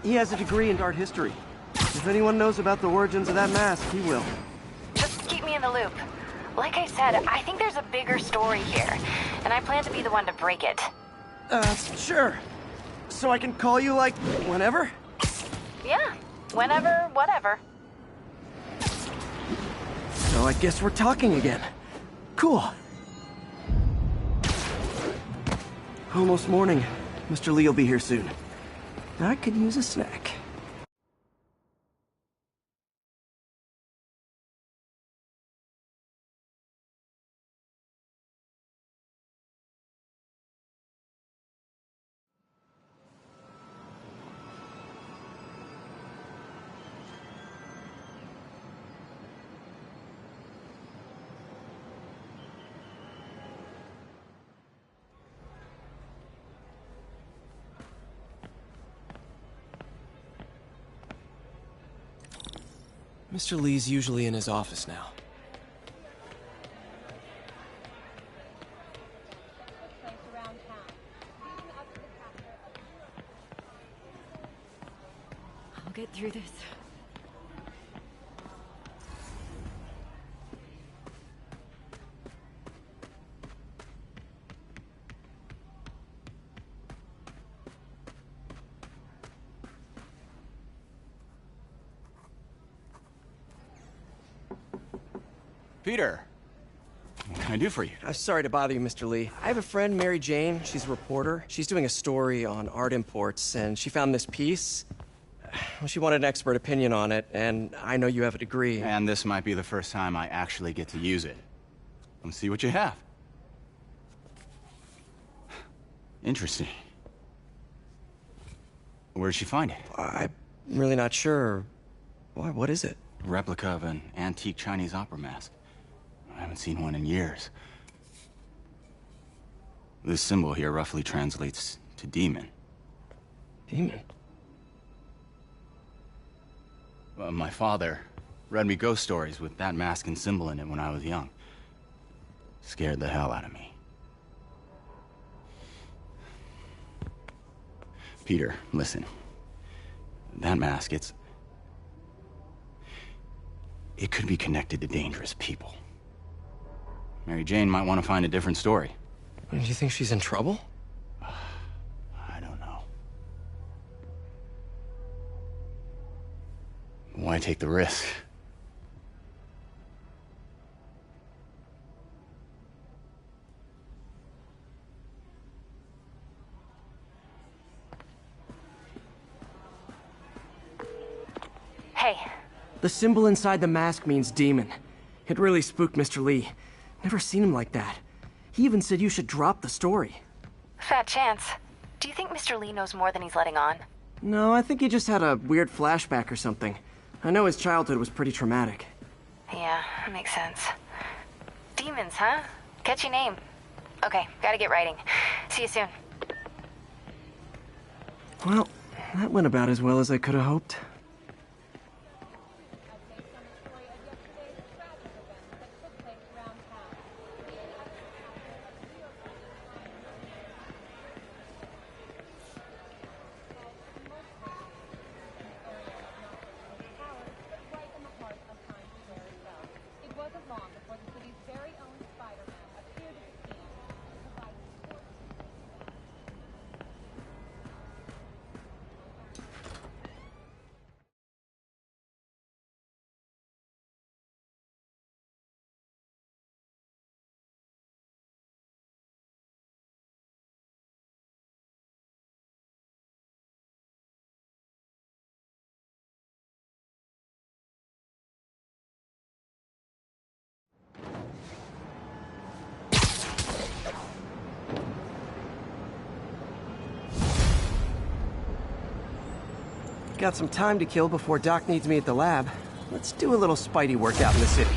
He has a degree in art history. If anyone knows about the origins of that mask, he will. Just keep me in the loop. Like I said, I think there's a bigger story here, and I plan to be the one to break it. Sure. So I can call you, like, whenever? Yeah. Whenever, whatever. So I guess we're talking again. Cool. Almost morning. Mr. Lee will be here soon. I could use a snack. Mr. Lee's usually in his office now. I'll get through this. Peter, what can I do for you? Sorry to bother you, Mr. Lee. I have a friend, Mary Jane. She's a reporter. She's doing a story on art imports, and she found this piece. Well, she wanted an expert opinion on it, and I know you have a degree. And this might be the first time I actually get to use it. Let's see what you have. Interesting. Where did she find it? I'm really not sure. Why, what is it? A replica of an antique Chinese opera mask. I haven't seen one in years. This symbol here roughly translates to demon. Demon? My father read me ghost stories with that mask and symbol in it when I was young. Scared the hell out of me. Peter, listen. That mask, it could be connected to dangerous people. Mary Jane might want to find a different story. Do you think she's in trouble? I don't know. Why take the risk? Hey. The symbol inside the mask means demon. It really spooked Mr. Lee. Never seen him like that. He even said you should drop the story. Fat chance. Do you think Mr. Lee knows more than he's letting on? No, I think he just had a weird flashback or something. I know his childhood was pretty traumatic. Yeah, that makes sense. Demons, huh? Catchy name. Okay, gotta get writing. See you soon. Well, That went about as well as I could have hoped. Got some time to kill before Doc needs me at the lab. Let's do a little Spidey workout in the city.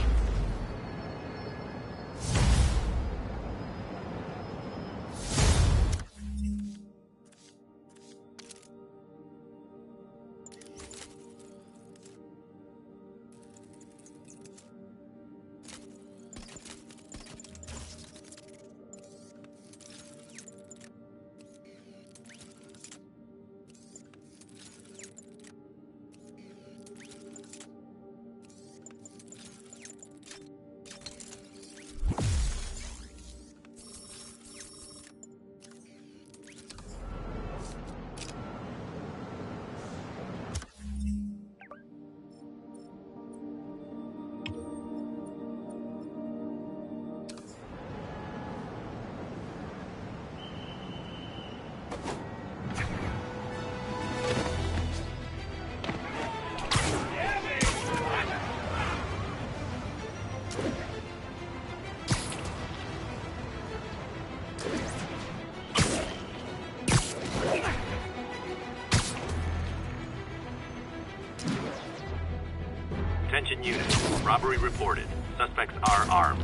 Attention units. Robbery reported. Suspects are armed.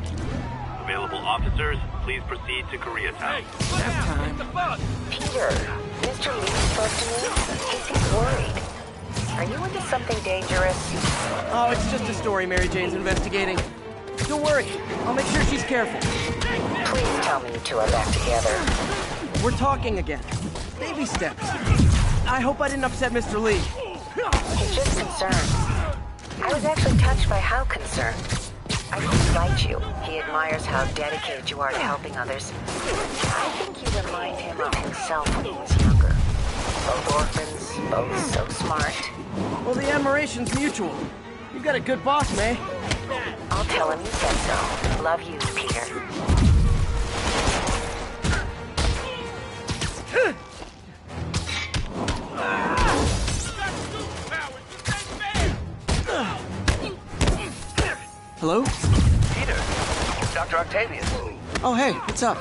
Available officers, please proceed to Koreatown. Peter, Mr. Lee spoke to me. He seems worried. Are you into something dangerous? Oh, it's just a story Mary Jane's investigating. Don't worry. I'll make sure she's careful. Please tell me you two are back together. We're talking again. Baby steps. I hope I didn't upset Mr. Lee. He's just concerned. I was actually touched by how concerned. I think he liked you. He admires how dedicated you are to helping others. I think you remind him of himself when he was younger. Both orphans, both so smart. Well, the admiration's mutual. You've got a good boss, May. I'll tell him you said so. Love you, Peter. Hello? Peter, Dr. Octavius. Oh, hey, what's up?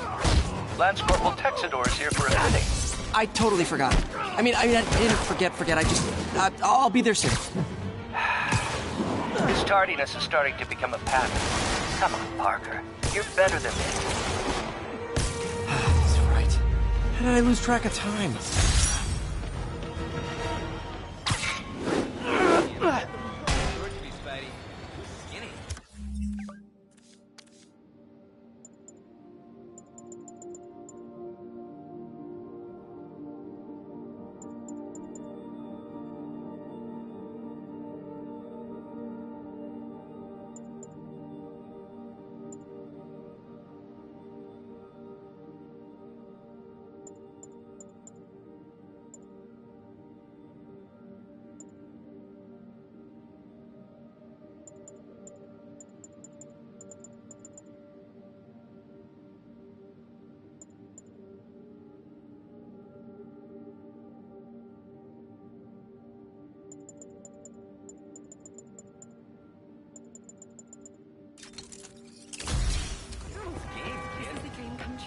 Lance Corporal Texador is here for a meeting. I totally forgot. I didn't forget. I just... I'll be there soon. His tardiness is starting to become a pattern. Come on, Parker. You're better than this. That's right. How did I lose track of time?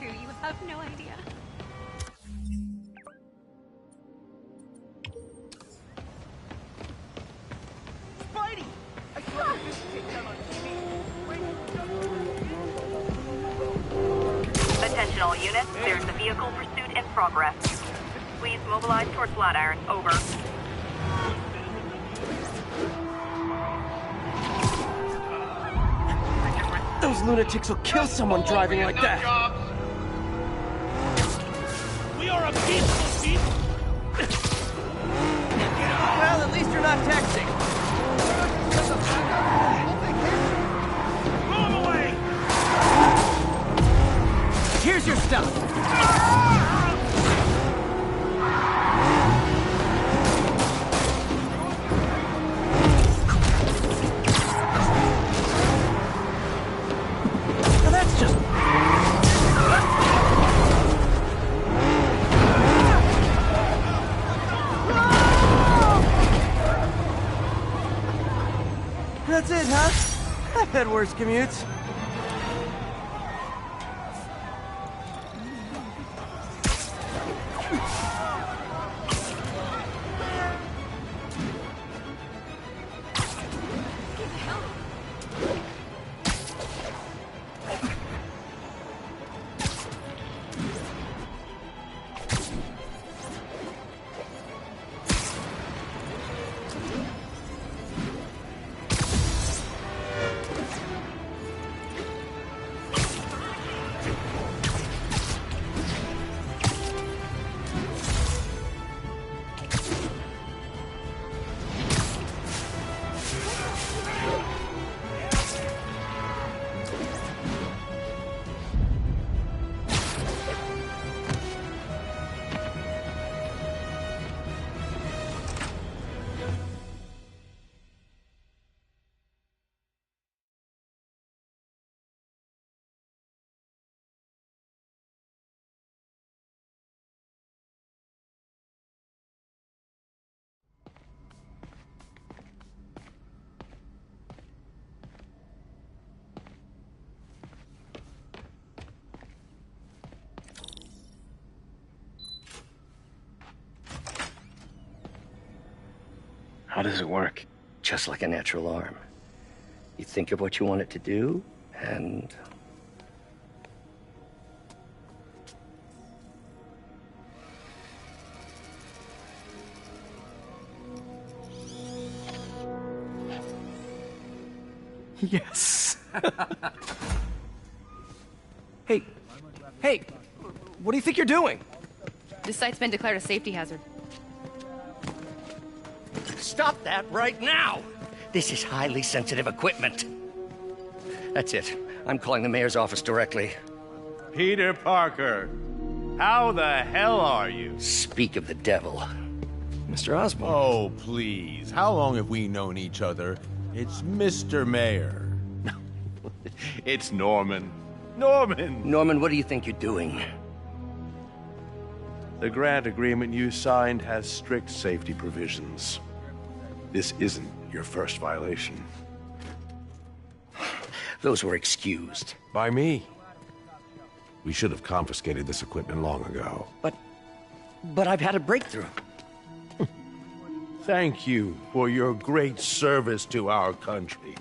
You have no idea. Spidey! I saw the fish takedown on TV. Attention all units, there's a vehicle pursuit in progress. Please mobilize towards Flatiron. Over. Those lunatics will kill someone driving like that. We are a peaceful people. Well, at least you're not texting. Blow him away! Here's your stuff. Now that's just... That's it, huh? I've had worse commutes. How does it work? Just like a natural arm. You think of what you want it to do, and... Yes. Hey, what do you think you're doing? This site's been declared a safety hazard. Stop that right now! This is highly sensitive equipment. That's it. I'm calling the mayor's office directly. Peter Parker, how the hell are you? Speak of the devil. Mr. Osborn. Oh, please. How long have we known each other? It's Mr. Mayor. It's Norman. Norman, what do you think you're doing? The grant agreement you signed has strict safety provisions. This isn't your first violation. Those were excused. By me. We should have confiscated this equipment long ago. But I've had a breakthrough. Thank you for your great service to our country.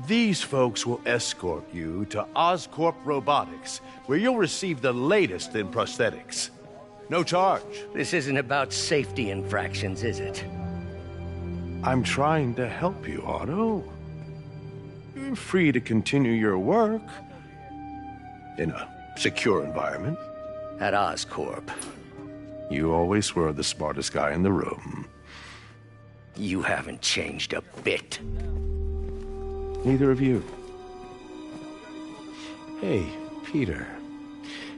These folks will escort you to Oscorp Robotics, where you'll receive the latest in prosthetics. No charge. This isn't about safety infractions, is it? I'm trying to help you, Otto. You're free to continue your work in a secure environment. At Oscorp. You always were the smartest guy in the room. You haven't changed a bit. Neither of you. Hey, Peter.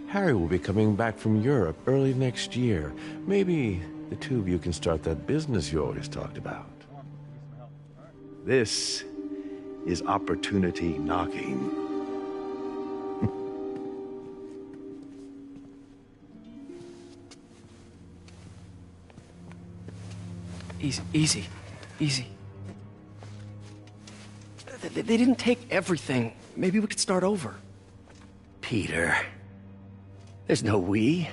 Harry will be coming back from Europe early next year. Maybe the two of you can start that business you always talked about. This is opportunity knocking. Easy. They didn't take everything. Maybe we could start over. Peter, there's no we.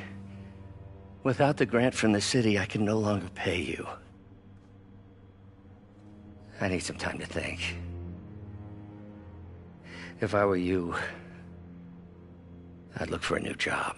Without the grant from the city, I can no longer pay you. I need some time to think. If I were you, I'd look for a new job.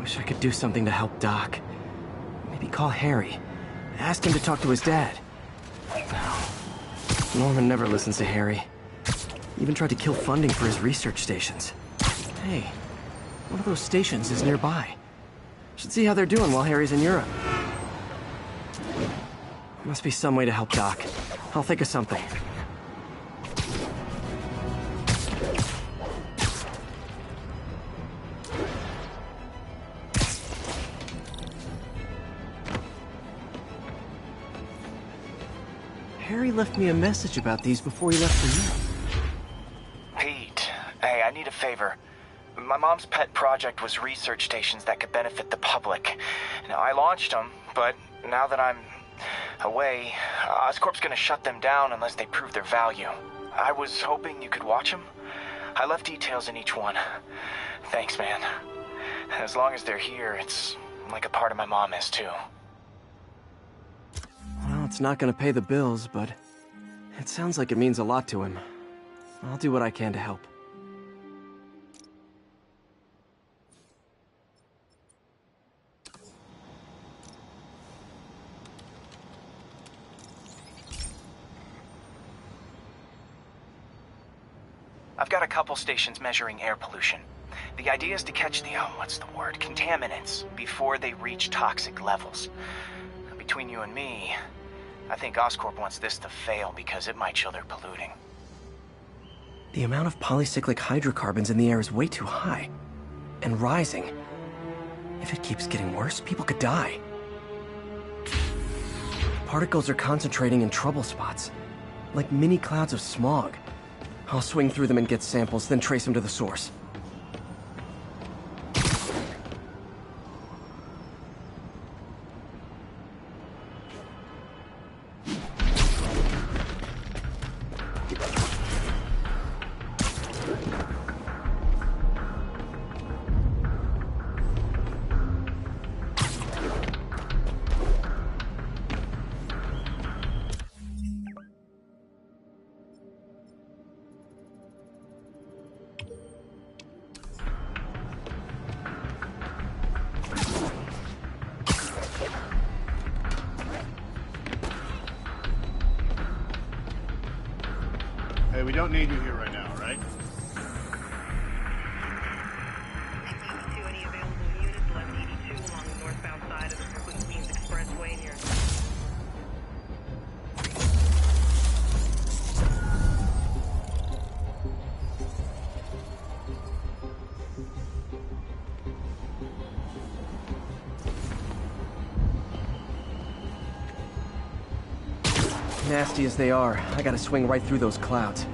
Wish I could do something to help Doc. Maybe call Harry. Ask him to talk to his dad. No. Norman never listens to Harry. Even tried to kill funding for his research stations. Hey, one of those stations is nearby. Should see how they're doing while Harry's in Europe. Must be some way to help Doc. I'll think of something. Harry left me a message about these before he left for Europe. Pete, hey, I need a favor. My mom's pet project was research stations that could benefit the public. Now, I launched them, but now that I'm away, Oscorp's gonna shut them down unless they prove their value. I was hoping you could watch them. I left details in each one. Thanks, man. As long as they're here, it's like a part of my mom is, too. Well, it's not gonna pay the bills, but it sounds like it means a lot to him. I'll do what I can to help. I've got a couple stations measuring air pollution. The idea is to catch the, contaminants before they reach toxic levels. Between you and me, I think Oscorp wants this to fail because it might show they're polluting. The amount of polycyclic hydrocarbons in the air is way too high. And rising. If it keeps getting worse, people could die. Particles are concentrating in trouble spots, like mini clouds of smog. I'll swing through them and get samples, then trace them to the source. Hey, we don't need you here right now, right? To any available units, 1182 along the northbound side of the Brooklyn Queens Expressway near... Nasty as they are, I gotta swing right through those clouds.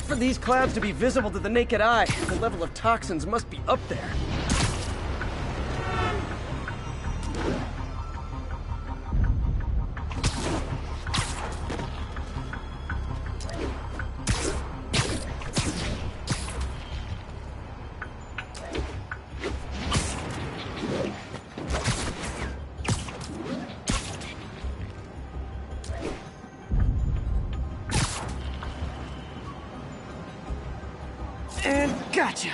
For these clouds to be visible to the naked eye, the level of toxins must be up there. And gotcha!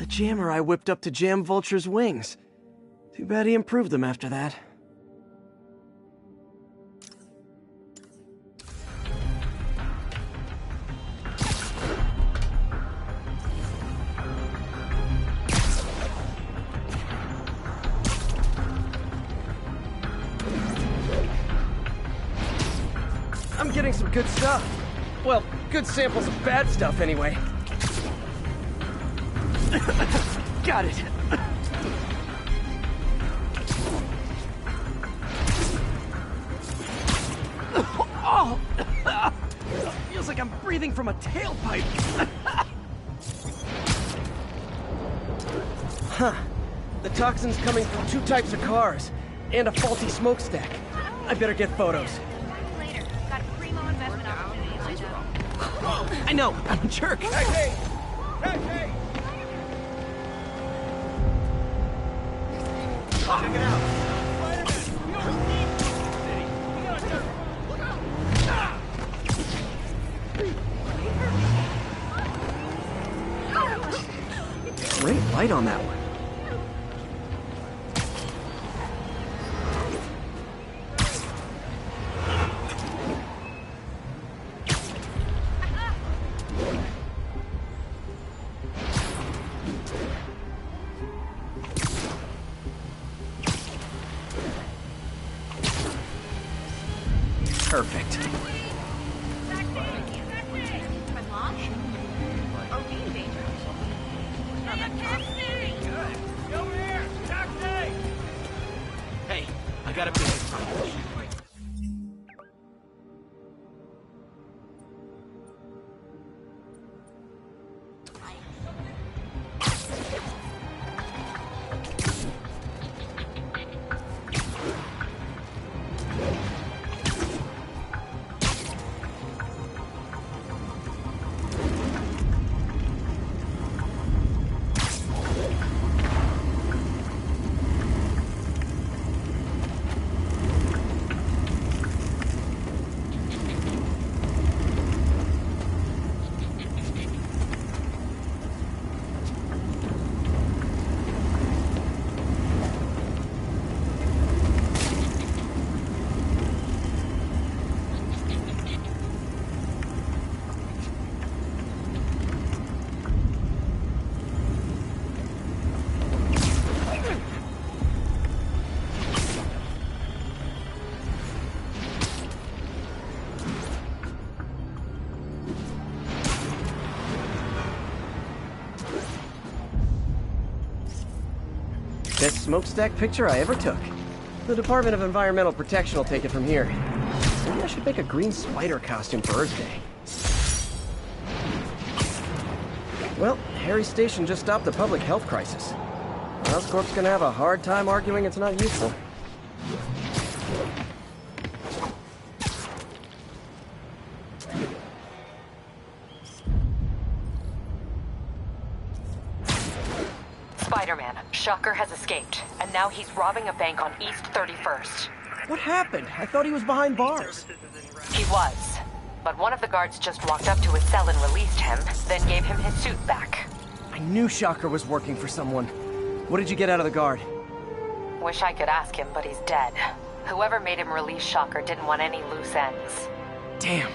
Jammer I whipped up to jam Vulture's wings. Too bad he improved them after that. I'm getting some good stuff. Well, good samples of bad stuff, anyway. Got it. Oh! Feels like I'm breathing from a tailpipe. Huh. The toxin's coming from 2 types of cars, and a faulty smokestack. I better get photos. Later. Got a primo investment opportunity lined up. I know, I'm a jerk. Hey! Hey! Check it out. Great light on that one. Perfect. Hey, I got a business. Best smokestack picture I ever took. The Department of Environmental Protection will take it from here. Maybe I should make a green spider costume for Earth Day. Well, Harry's station just stopped the public health crisis. Oscorp's gonna have a hard time arguing it's not useful. Spider-Man, Shocker has escaped, and now he's robbing a bank on East 31st. What happened? I thought he was behind bars. He was, but one of the guards just walked up to his cell and released him, then gave him his suit back. I knew Shocker was working for someone. What did you get out of the guard? Wish I could ask him, but he's dead. Whoever made him release Shocker didn't want any loose ends. Damn.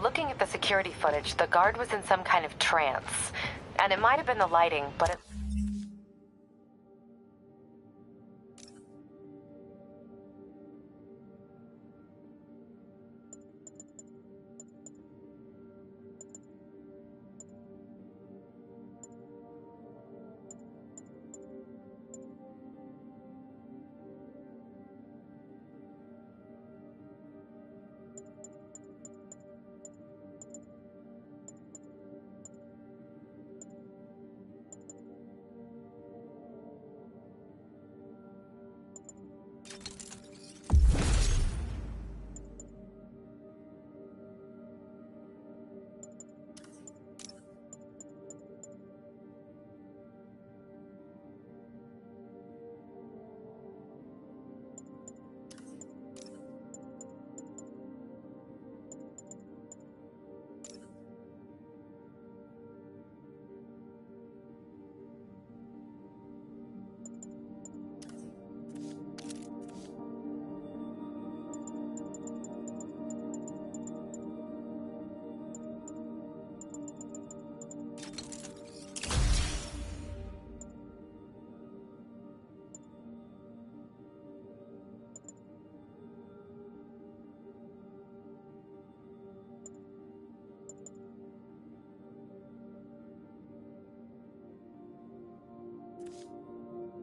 Looking at the security footage, the guard was in some kind of trance. And it might have been the lighting, but it...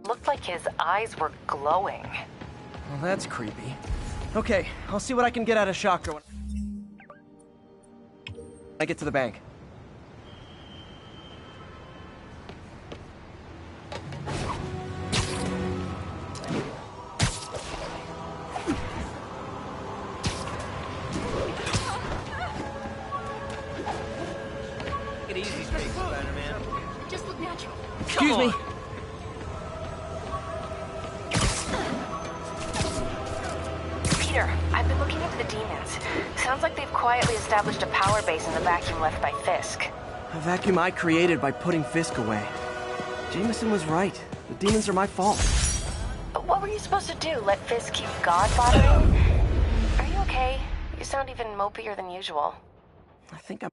looked like his eyes were glowing. Well, that's creepy. Okay, I'll see what I can get out of Shocker when I get to the bank. Take it easy, Spider-Man. Just look natural. Excuse me. Peter, I've been looking into the demons. Sounds like they've quietly established a power base in the vacuum left by Fisk. A vacuum I created by putting Fisk away. Jameson was right. The demons are my fault. What were you supposed to do? Let Fisk keep God bothering? Are you okay? You sound even mopier than usual. I think I'm...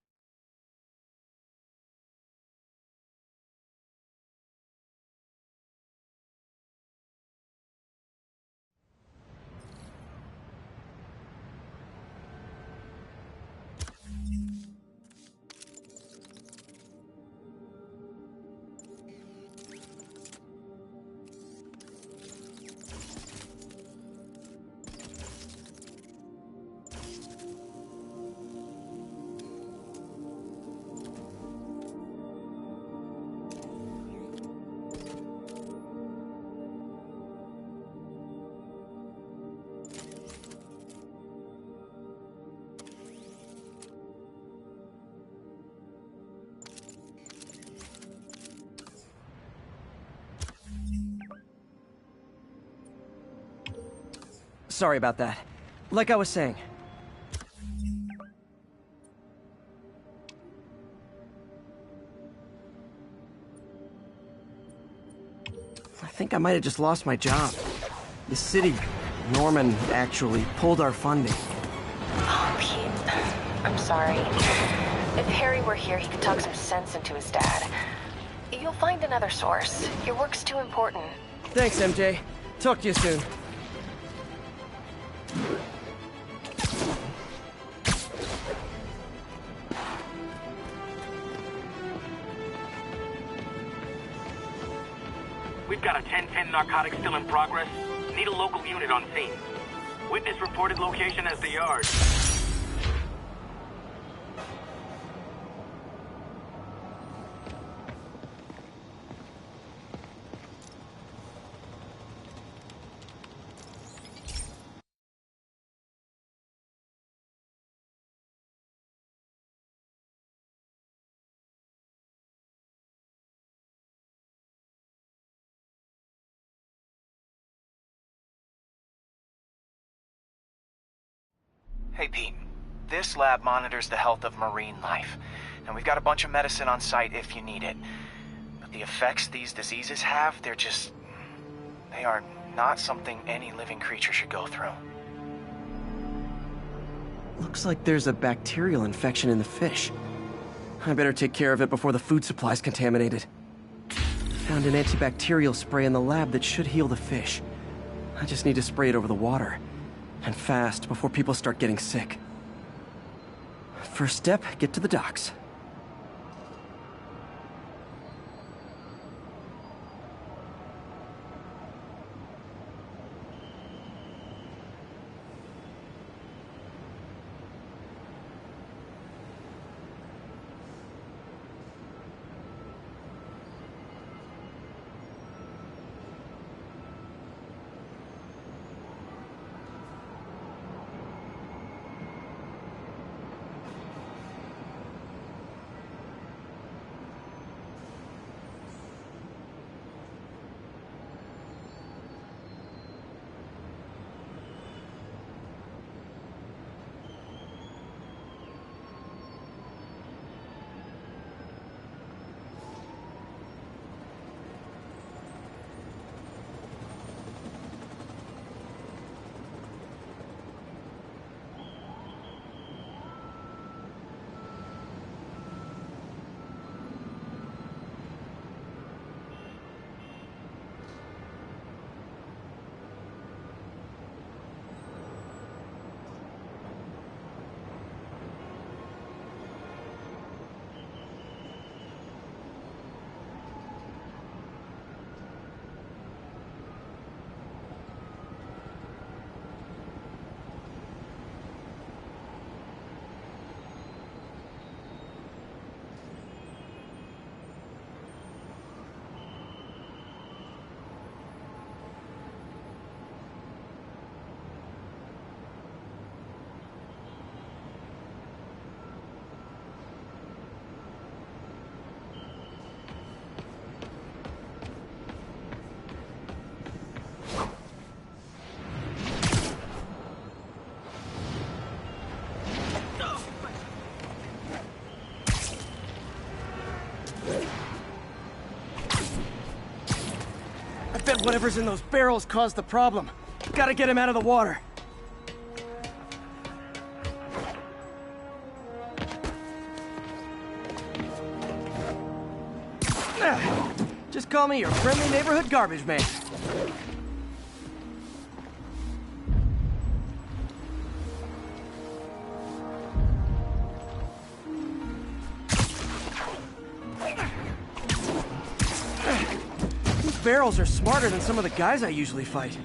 Sorry about that. Like I was saying. I think I might have just lost my job. The city, Norman, actually pulled our funding. Oh, Pete. I'm sorry. If Harry were here, he could talk some sense into his dad. You'll find another source. Your work's too important. Thanks, MJ. Talk to you soon. We've got a 10-10 narcotic still in progress. Need a local unit on scene. Witness reported location as the yard. Hey, Pete. This lab monitors the health of marine life, and we've got a bunch of medicine on site if you need it. But the effects these diseases have, they are not something any living creature should go through. Looks like there's a bacterial infection in the fish. I better take care of it before the food supply's contaminated. Found an antibacterial spray in the lab that should heal the fish. I just need to spray it over the water. And fast, before people start getting sick. First step, get to the docks. whatever's in those barrels caused the problem. Gotta get him out of the water. Just call me your friendly neighborhood garbage man. These barrels are smarter than some of the guys I usually fight.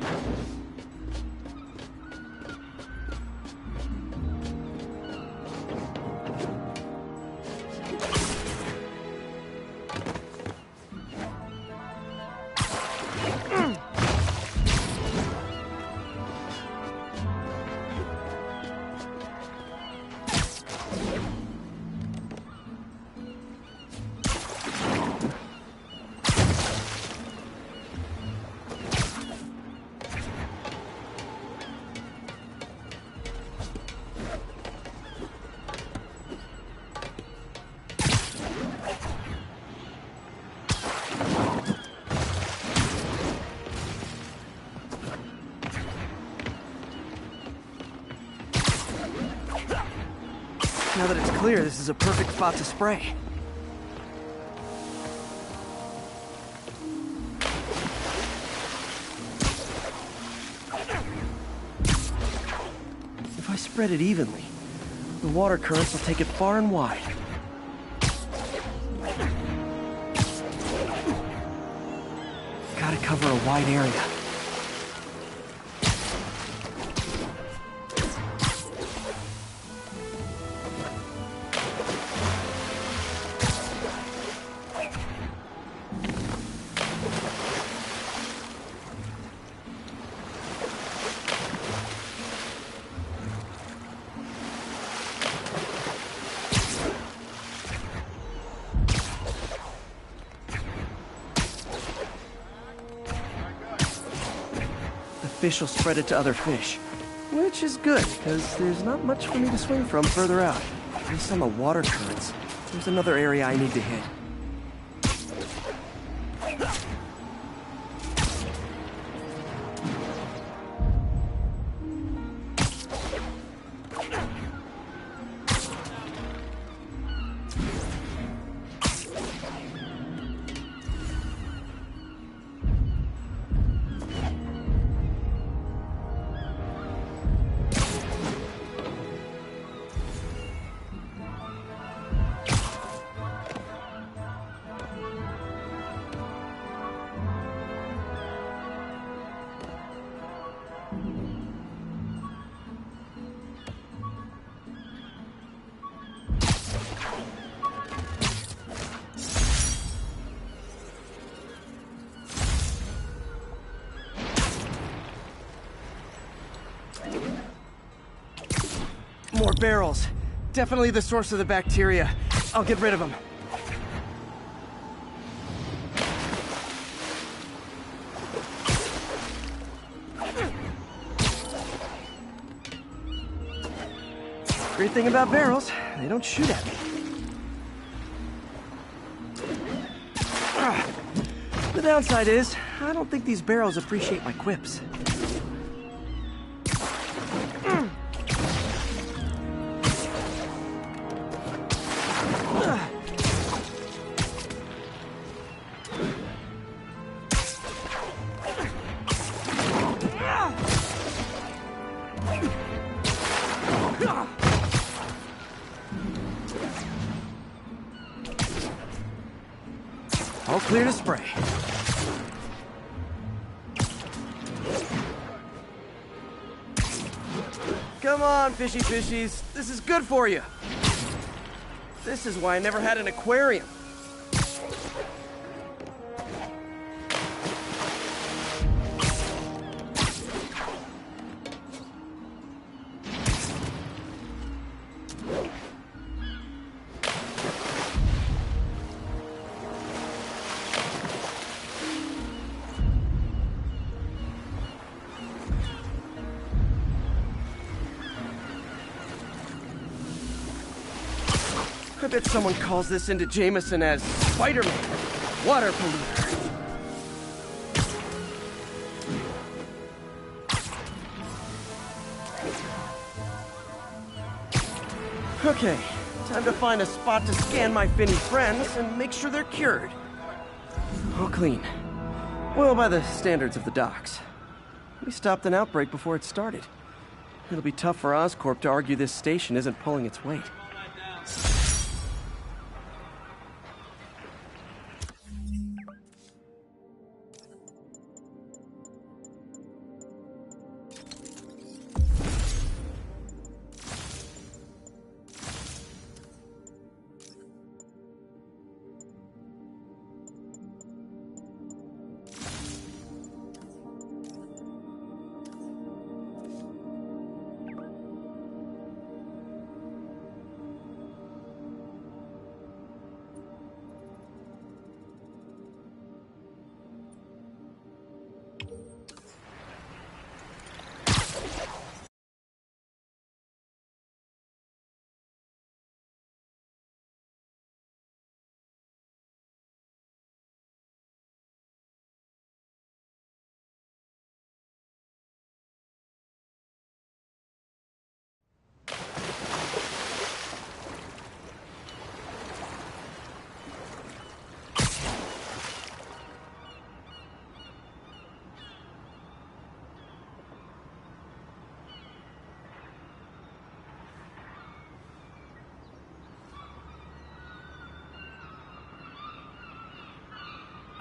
Now that it's clear, this is a perfect spot to spray. If I spread it evenly, the water currents will take it far and wide. Gotta cover a wide area. Fish will spread it to other fish, which is good, because there's not much for me to swing from further out. Based on the water currents, there's another area I need to hit. More barrels. Definitely the source of the bacteria. I'll get rid of them. Great thing about barrels, they don't shoot at me. The downside is, I don't think these barrels appreciate my quips. All clear to spray. Come on, fishy fishies. This is good for you. This is why I never had an aquarium. I bet someone calls this into Jameson as Spiderman, water polluter. Okay, time to find a spot to scan my Finny friends and make sure they're cured. All clean. Well, by the standards of the docks. We stopped an outbreak before it started. It'll be tough for Oscorp to argue this station isn't pulling its weight.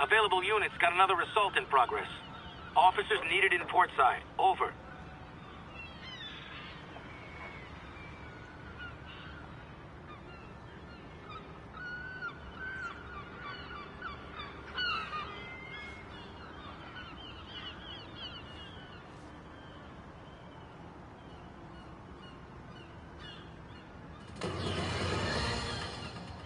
Available units got another assault in progress. Officers needed in portside. Over.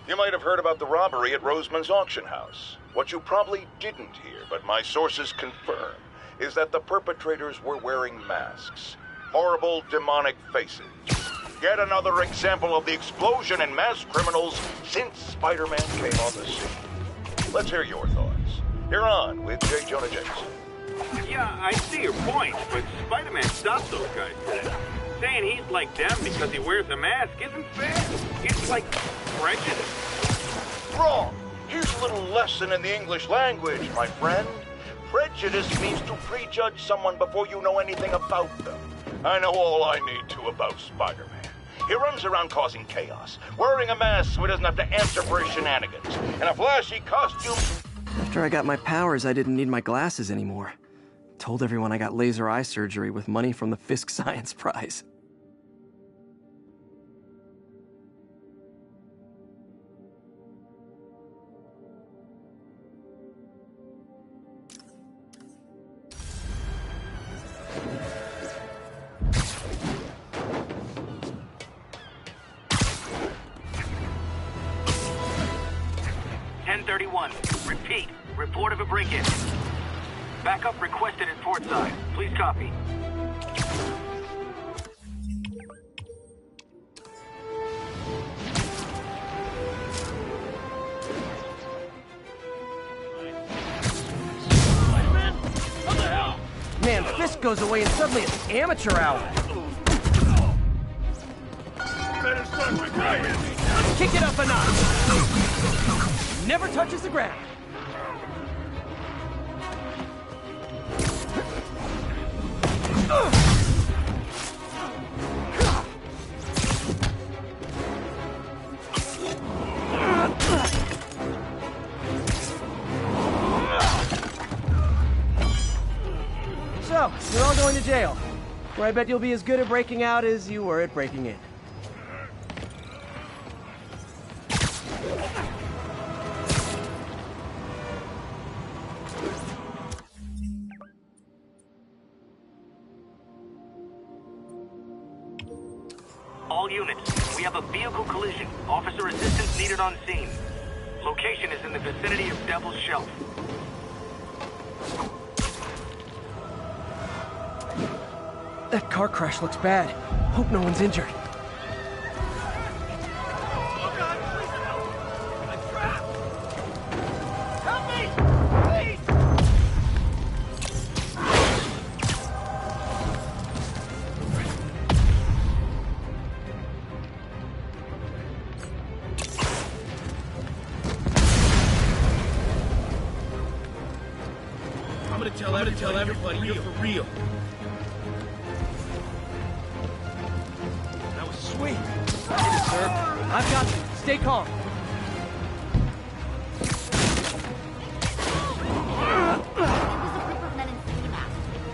You might have heard about the robbery at Roseman's auction house. What you probably didn't hear, but my sources confirm, is that the perpetrators were wearing masks. Horrible, demonic faces. Yet another example of the explosion in mass criminals since Spider-Man came on the scene. Let's hear your thoughts. You're on with J. Jonah Jameson. Yeah, I see your point, but Spider-Man stopped those guys today. Saying he's like them because he wears a mask isn't fair. It's like prejudice. Wrong. Here's a little lesson in the English language, my friend. Prejudice means to prejudge someone before you know anything about them. I know all I need to about Spider-Man. He runs around causing chaos, wearing a mask so he doesn't have to answer for his shenanigans, and a flashy costume. After I got my powers, I didn't need my glasses anymore. Told everyone I got laser eye surgery with money from the Fisk Science Prize. Repeat. Report of a break-in. Backup requested at portside. Please copy. Man, Fisk goes away and suddenly it's amateur hour. Better start recovering. Kick it up a notch. Never touches the ground. So, you're all going to jail, where I bet you'll be as good at breaking out as you were at breaking in. All units, we have a vehicle collision. Officer assistance needed on scene. Location is in the vicinity of Devil's Shelf. That car crash looks bad. Hope no one's injured. gonna tell everybody you're for real. That was sweet. Hit it, sir. I've got you. Stay calm.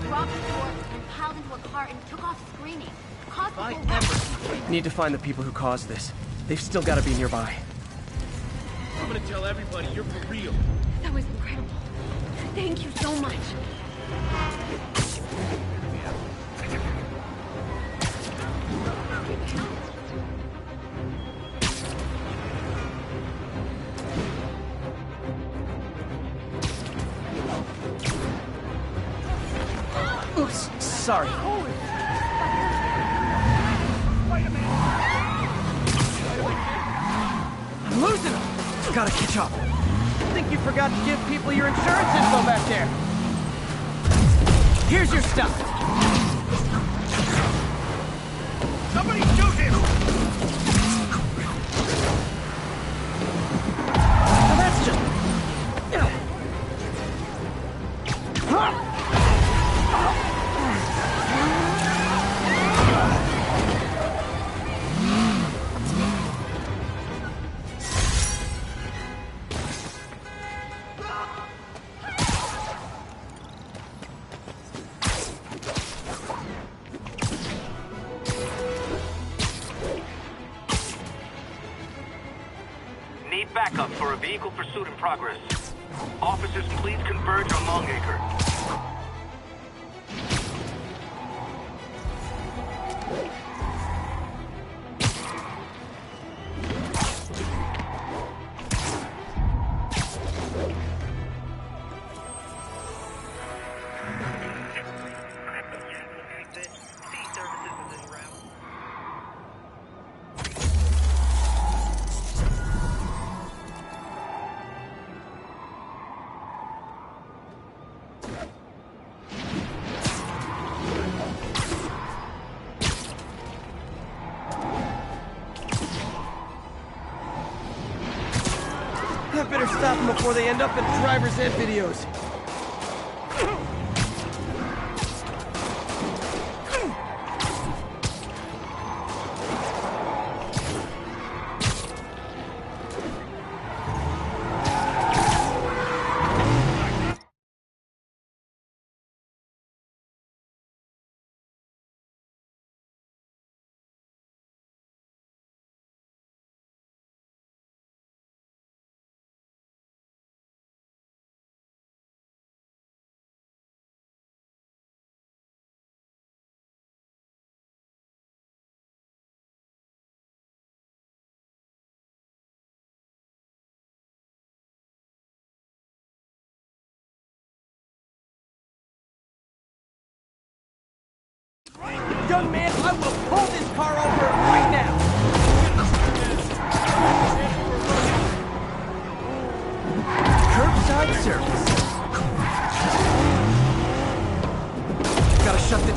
Robbed the store and piled into a car and took off screaming. Caused the whole Need to find the people who caused this. They've still got to be nearby. I'm gonna tell everybody you're for real. That was incredible. Thank you so much. Oops, sorry. I'm losing them. Gotta catch up. I think you forgot to give people your insurance info back there. Here's your stuff. Somebody shoot him! Well, that's just... Need backup for a vehicle pursuit in progress. Officers, please converge on Longacre. I better stop them before they end up in driver's ed videos. Young man, I will pull this car over right now! Curbside service. Gotta shut the...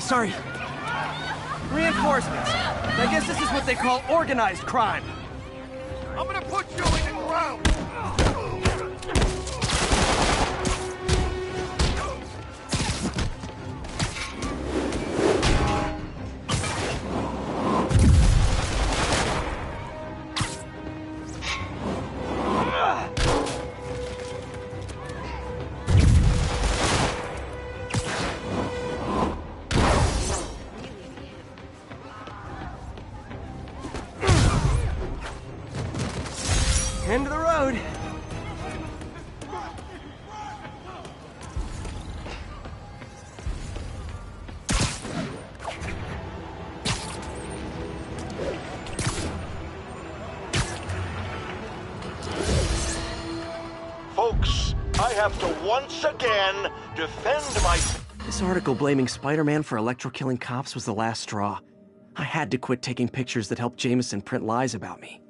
Sorry. Reinforcements. I guess this is what they call organized crime. I'm gonna put you in the ground! End of the road. Folks, I have to once again defend my... This article blaming Spider-Man for electro-killing cops was the last straw. I had to quit taking pictures that helped Jameson print lies about me.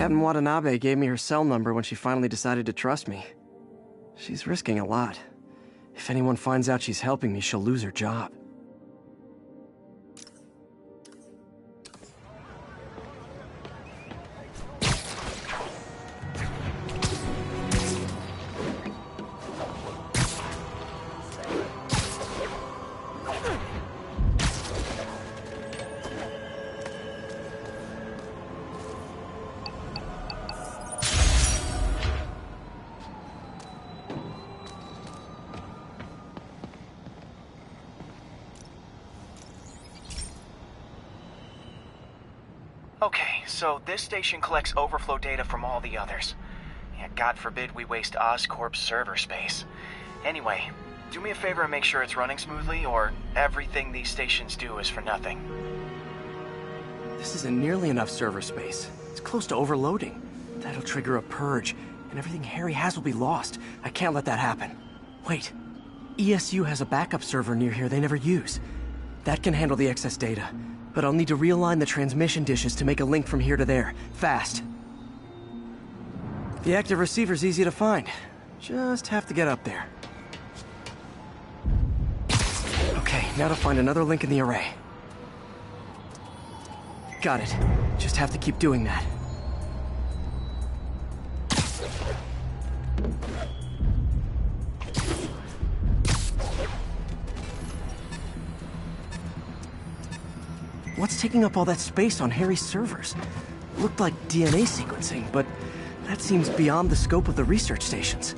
Captain Watanabe gave me her cell number when she finally decided to trust me. She's risking a lot. If anyone finds out she's helping me, she'll lose her job. Okay, so this station collects overflow data from all the others. Yeah, God forbid we waste Oscorp's server space. Anyway, do me a favor and make sure it's running smoothly, or everything these stations do is for nothing. This isn't nearly enough server space. It's close to overloading. That'll trigger a purge, and everything Harry has will be lost. I can't let that happen. Wait. ESU has a backup server near here they never use. That can handle the excess data. But I'll need to realign the transmission dishes to make a link from here to there. Fast. The active receiver's easy to find. Just have to get up there. Okay, now to find another link in the array. Got it. Just have to keep doing that. What's taking up all that space on Harry's servers? Looked like DNA sequencing, but that seems beyond the scope of the research stations.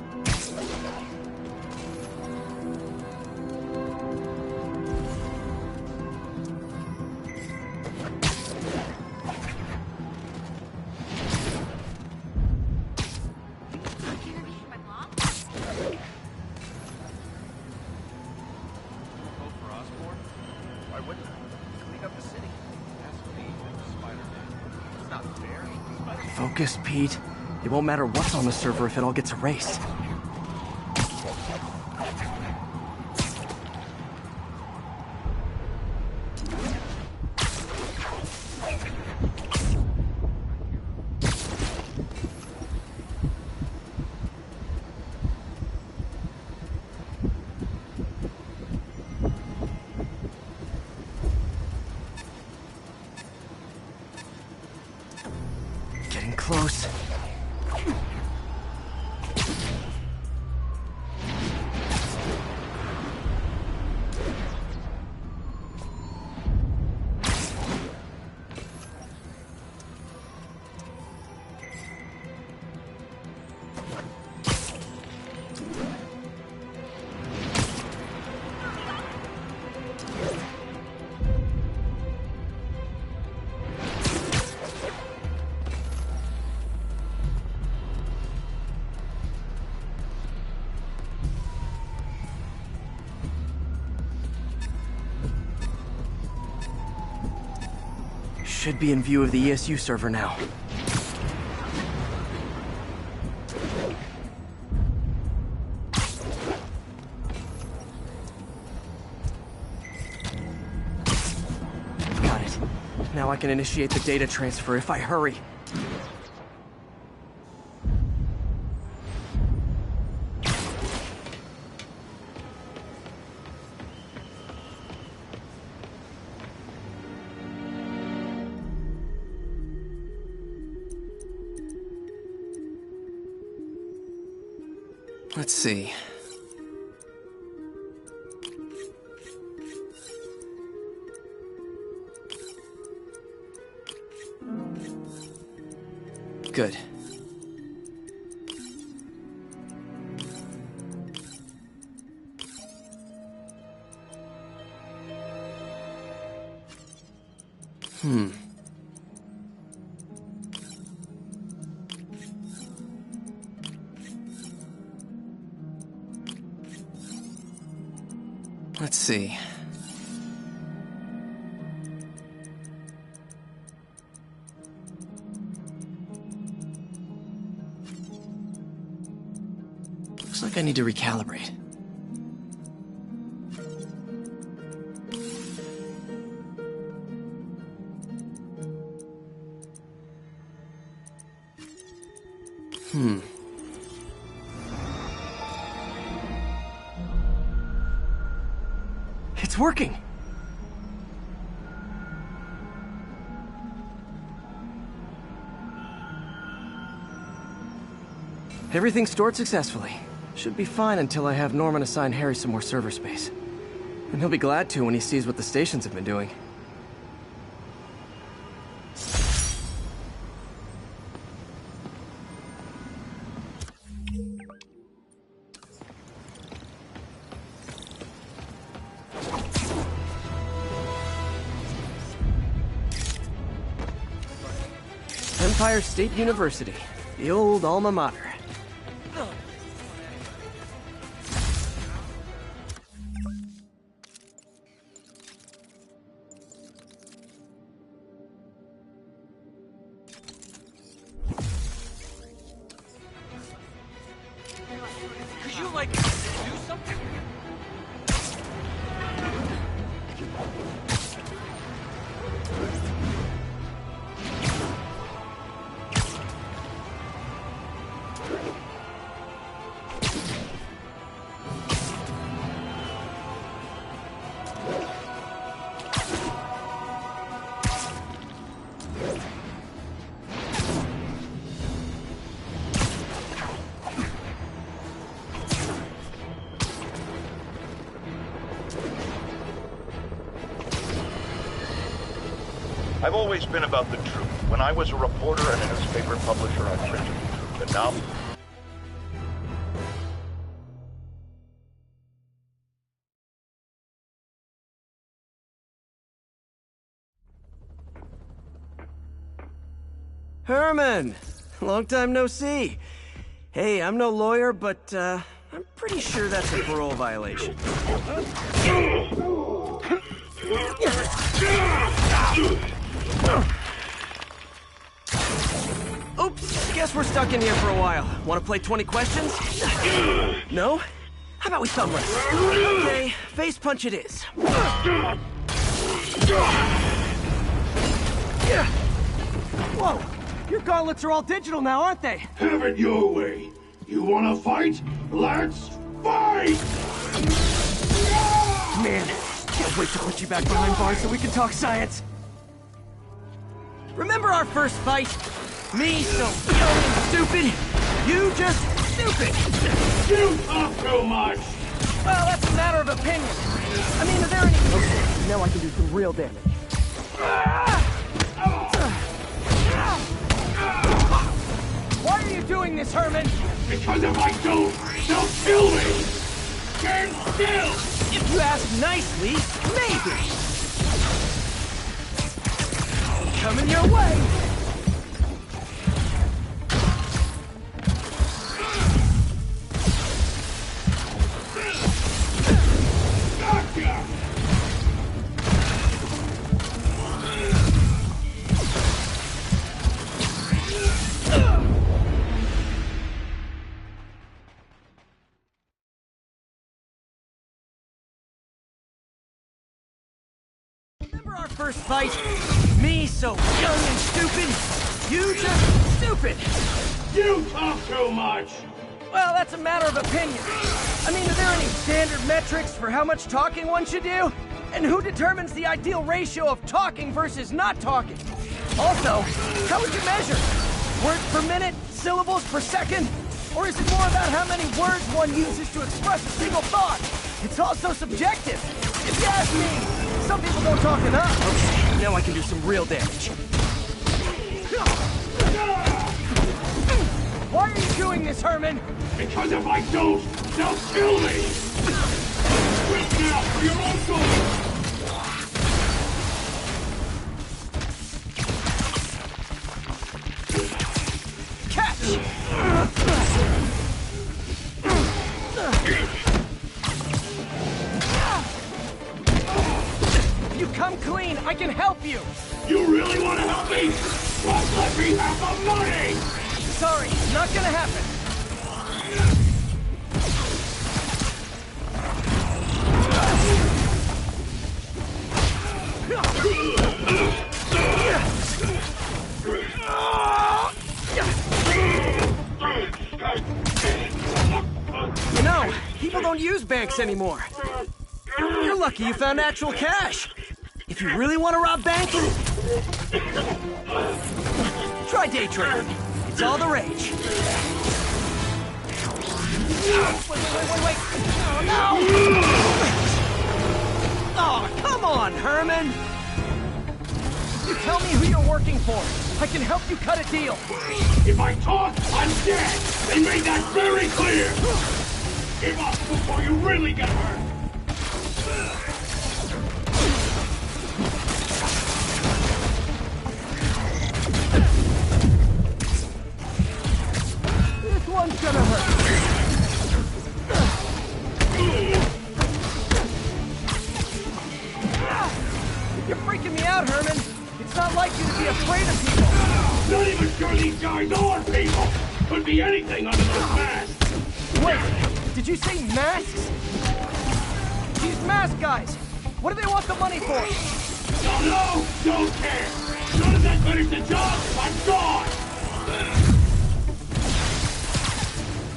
Focus, Pete. It won't matter what's on the server if it all gets erased. Getting close. Should be in view of the ESU server now. Got it. Now I can initiate the data transfer if I hurry. Let's see. Good. Let's see. Looks like I need to recalibrate. It's working! Everything's stored successfully. Should be fine until I have Norman assign Harry some more server space. And he'll be glad to when he sees what the stations have been doing. Empire State University, the old alma mater. Could you, like, do something? I've always been about the truth. When I was a reporter and a newspaper publisher, I printed the truth. And now... Herman! Long time no see. Hey, I'm no lawyer, but, I'm pretty sure that's a parole violation. Oops, guess we're stuck in here for a while. Want to play 20 questions? No? How about we thumb wrestle? Okay, face punch it is. Whoa! Your gauntlets are all digital now, aren't they? Have it your way. You wanna fight? Let's fight! Man, can't wait to put you back behind bars so we can talk science. Remember our first fight? Me so young and stupid, you just stupid. You talk too much! Well, that's a matter of opinion. I mean, are there any... Okay, now I can do some real damage. Why are you doing this, Herman? Because if I don't, they'll kill me! Stand still! If you ask nicely, maybe. Coming your way! first fight. Me so young and stupid. You just stupid. You talk too much! Well, that's a matter of opinion. I mean, are there any standard metrics for how much talking one should do? And who determines the ideal ratio of talking versus not talking? Also, how would you measure? Words per minute? Syllables per second? Or is it more about how many words one uses to express a single thought? It's all so subjective. If you ask me, some people don't talk enough. Okay, now I can do some real damage. Why are you doing this, Herman? Because if I don't, they'll kill me! Quit now for your own good! If you come clean, I can help you! You really want to help me? Well, let me have the money! Sorry, not gonna happen. You know, people don't use banks anymore. You're lucky you found actual cash. If you really want to rob banks, try day trading. It's all the rage. Wait. Oh, no! Oh, come on, Herman! You tell me who you're working for. I can help you cut a deal. If I talk, I'm dead! They made that very clear! Give up before you really get hurt! This one's gonna hurt. You're freaking me out, Herman. It's not like you to be afraid of people. Not even sure these guys are people! Could be anything under those masks! Wait, did you say masks? These mask guys, what do they want the money for? Don't know, don't care! As soon as I finish the job, I'm gone!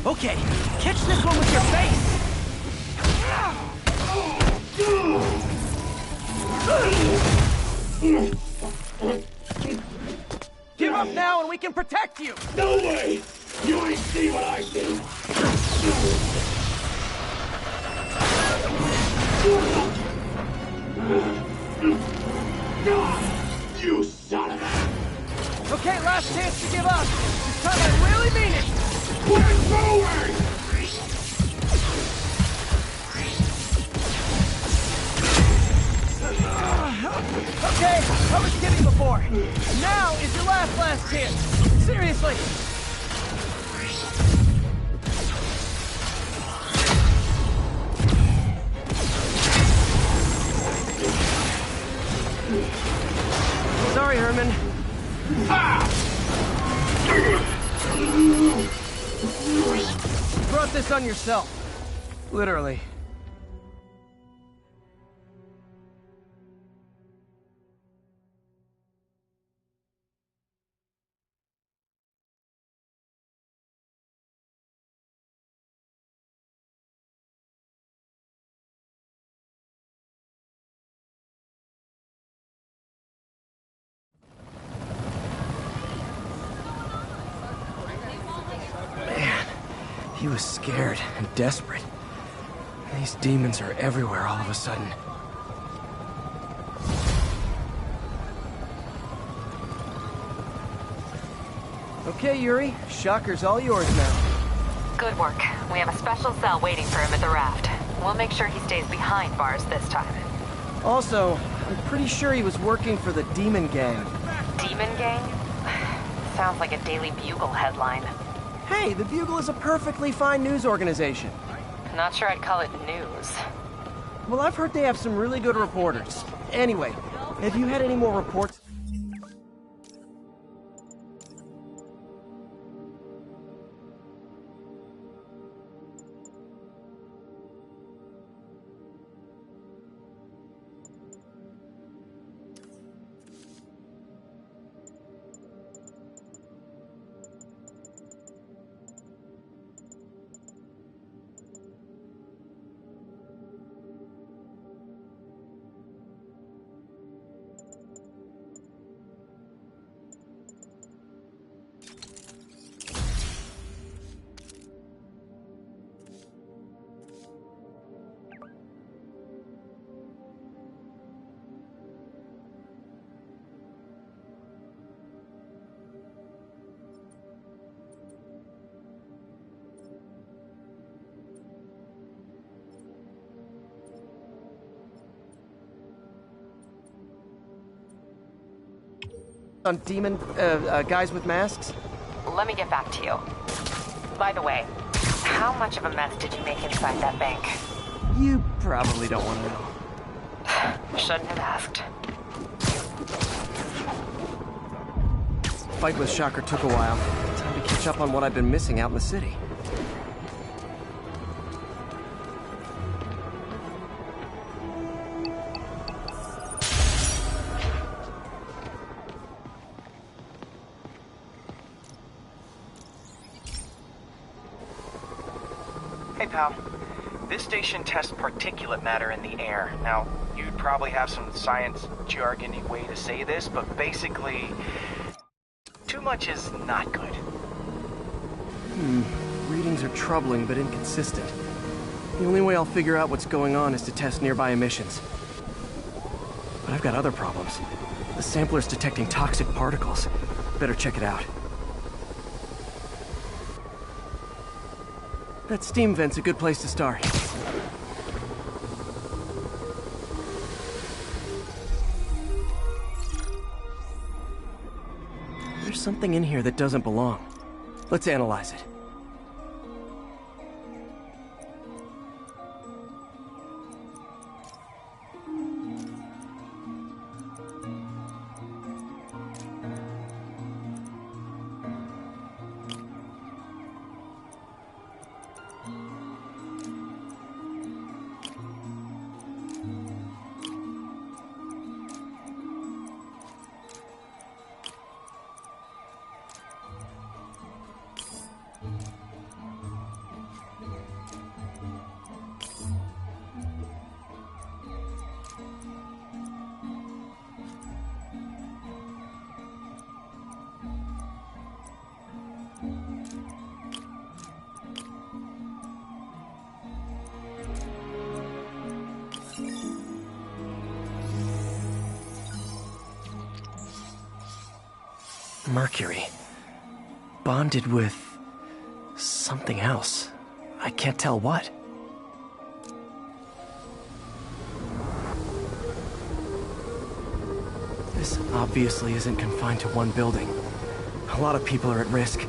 Okay, catch this one with your face! Give up now and we can protect you! No way! You ain't see what I see! You son of a... Okay, last chance to give up. This time I really mean it! We're forward! Okay, I was kidding before. Now is your last chance. Seriously. Sorry, Herman. You brought this on yourself. Literally. He was scared and desperate. These demons are everywhere all of a sudden. Okay, Yuri. Shocker's all yours now. Good work. We have a special cell waiting for him at the raft. We'll make sure he stays behind bars this time. Also, I'm pretty sure he was working for the Demon Gang. Demon Gang? Sounds like a Daily Bugle headline. Hey, the Bugle is a perfectly fine news organization. Not sure I'd call it news. Well, I've heard they have some really good reporters. Anyway, have you had any more reports? on demon, guys with masks? Let me get back to you. By the way, how much of a mess did you make inside that bank? You probably don't want to know. Shouldn't have asked. Fight with Shocker took a while. Time to catch up on what I've been missing out in the city. Hey, pal. This station tests particulate matter in the air. Now, you'd probably have some science jargony way to say this, but basically, too much is not good. Readings are troubling but inconsistent. The only way I'll figure out what's going on is to test nearby emissions. But I've got other problems. The sampler's detecting toxic particles. Better check it out. That steam vent's a good place to start. There's something in here that doesn't belong. Let's analyze it. Mercury. Bonded with something else. I can't tell what. This obviously isn't confined to one building. A lot of people are at risk.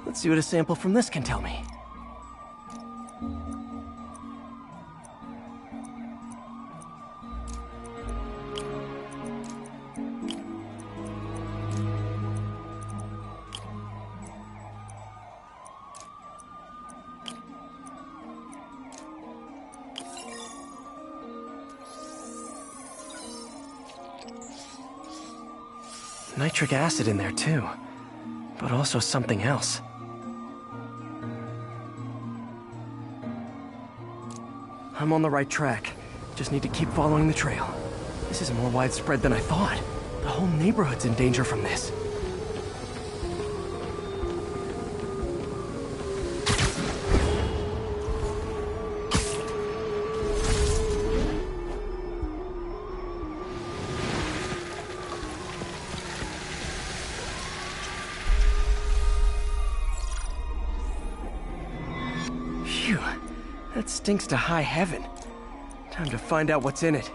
Let's see what a sample from this can tell me. Nitric acid in there too, but also something else. I'm on the right track. Just need to keep following the trail. This is more widespread than I thought. The whole neighborhood's in danger from this. Phew. That stinks to high heaven. Time to find out what's in it.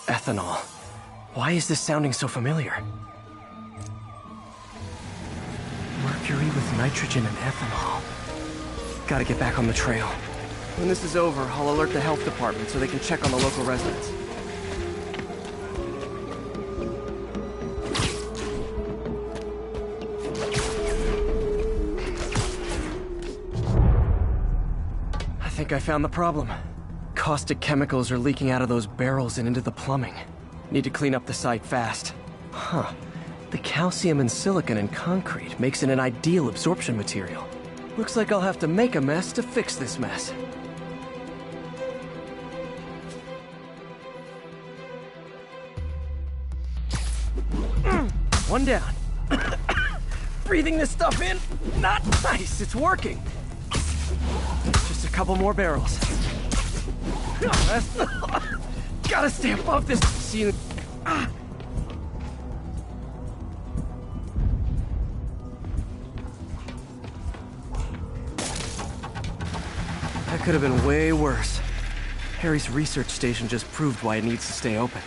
Ethanol. Why is this sounding so familiar? Mercury with nitrogen and ethanol. Gotta get back on the trail. When this is over, I'll alert the health department so they can check on the local residents. think I found the problem. Caustic chemicals are leaking out of those barrels and into the plumbing. Need to clean up the site fast. Huh. The calcium and silicon in concrete makes it an ideal absorption material. Looks like I'll have to make a mess to fix this mess. One down. Breathing this stuff in? Not nice. It's working. Just a couple more barrels. Gotta stay above this ceiling. That could have been way worse. Harry's research station just proved why it needs to stay open.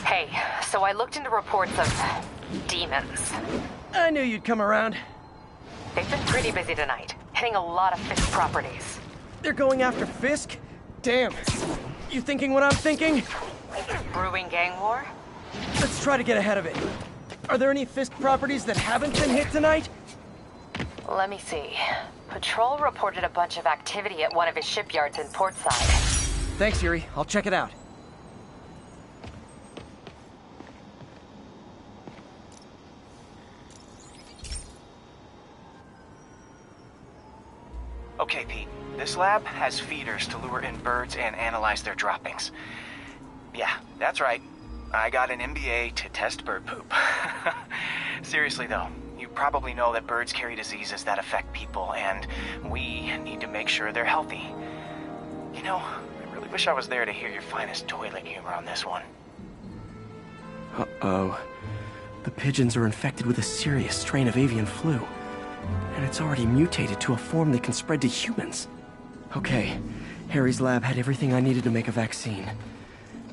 Hey, so I looked into reports of demons. I knew you'd come around. They've been pretty busy tonight, hitting a lot of Fisk properties. They're going after Fisk? Damn. You thinking what I'm thinking? Brewing gang war? Let's try to get ahead of it. Are there any Fisk properties that haven't been hit tonight? Let me see. Patrol reported a bunch of activity at one of his shipyards in Portside. Thanks, Yuri. I'll check it out. Okay, Pete. This lab has feeders to lure in birds and analyze their droppings. Yeah, that's right. I got an MBA to test bird poop. Seriously, though, you probably know that birds carry diseases that affect people, and we need to make sure they're healthy. You know, I really wish I was there to hear your finest toilet humor on this one. Uh-oh. The pigeons are infected with a serious strain of avian flu. And it's already mutated to a form that can spread to humans. Okay, Harry's lab had everything I needed to make a vaccine.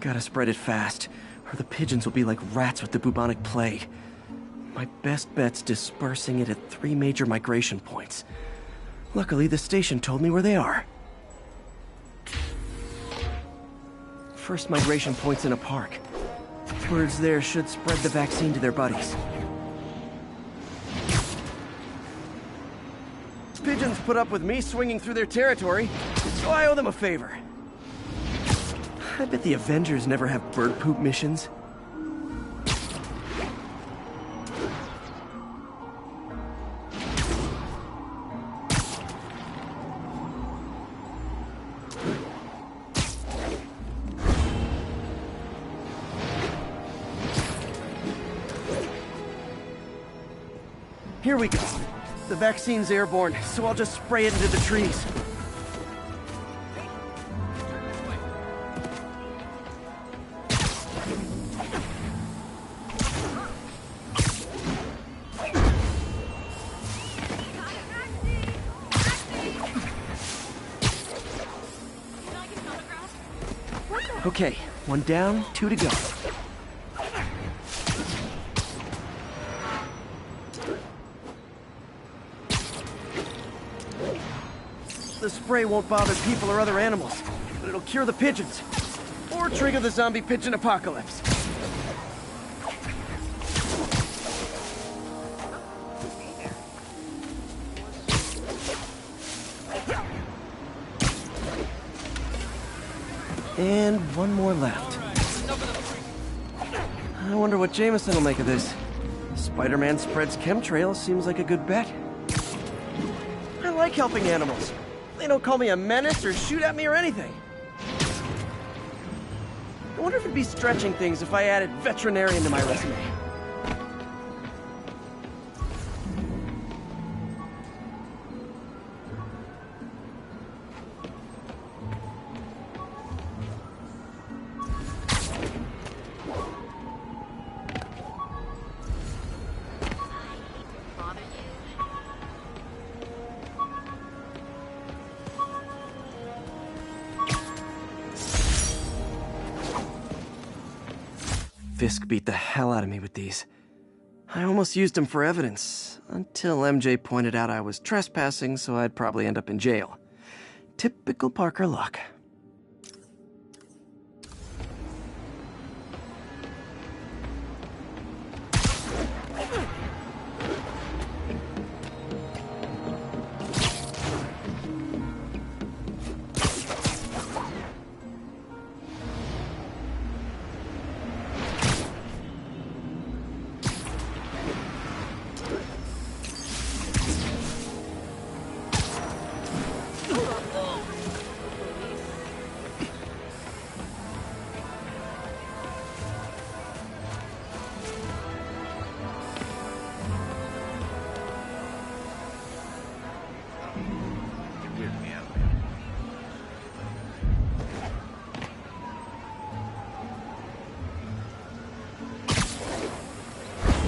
Gotta spread it fast, or the pigeons will be like rats with the bubonic plague. My best bet's dispersing it at 3 major migration points. Luckily, the station told me where they are. First migration point's in a park. Birds there should spread the vaccine to their buddies. Pigeons put up with me swinging through their territory, so I owe them a favor. I bet the Avengers never have bird poop missions. Here we go. The vaccine's airborne, so I'll just spray it into the trees. Okay, 1 down, 2 to go. The spray won't bother people or other animals, but it'll cure the pigeons. Or trigger the zombie pigeon apocalypse. And 1 more left. I wonder what Jameson will make of this. Spider-Man spreads chemtrails seems like a good bet. I like helping animals. They don't call me a menace or shoot at me or anything. I wonder if it'd be stretching things if I added veterinarian to my resume. Fisk beat the hell out of me with these. I almost used him for evidence, until MJ pointed out I was trespassing, so I'd probably end up in jail. Typical Parker luck.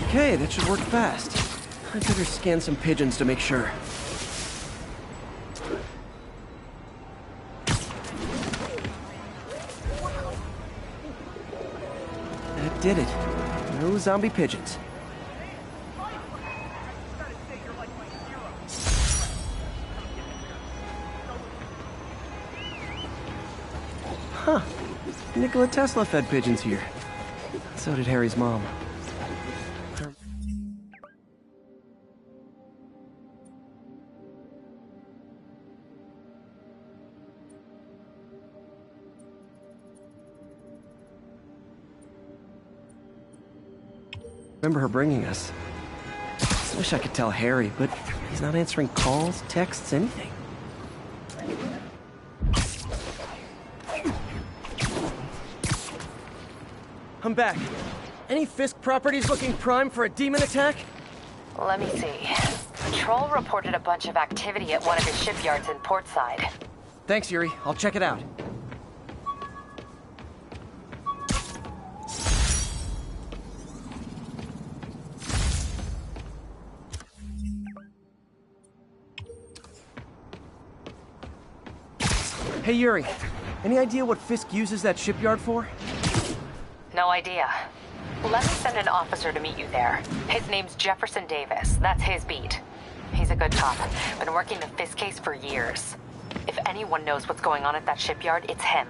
Okay, that should work fast. I'd better scan some pigeons to make sure. That did it. No zombie pigeons. Huh. Nikola Tesla fed pigeons here. So did Harry's mom. Remember her bringing us. I wish I could tell Harry, but he's not answering calls, texts, anything. I'm back. Any Fisk properties looking prime for a demon attack? Let me see. Patrol reported a bunch of activity at one of his shipyards in Portside. Thanks, Yuri. I'll check it out. Hey, Yuri. Any idea what Fisk uses that shipyard for? No idea. Let me send an officer to meet you there. His name's Jefferson Davis. That's his beat. He's a good cop. Been working the Fisk case for years. If anyone knows what's going on at that shipyard, it's him.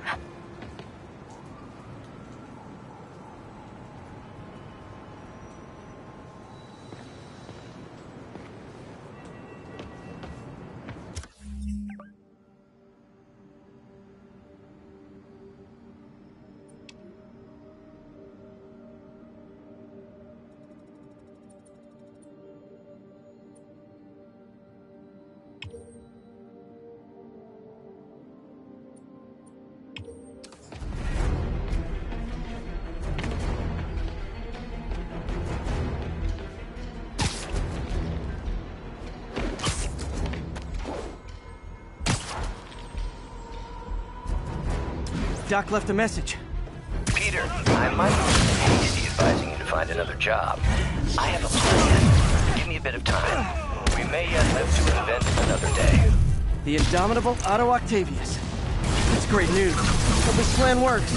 Doc left a message. Peter, I might be hasty advising you to find another job. I have a plan. Give me a bit of time. We may yet live to invent another day. The indomitable Otto Octavius. That's great news. Hope this plan works.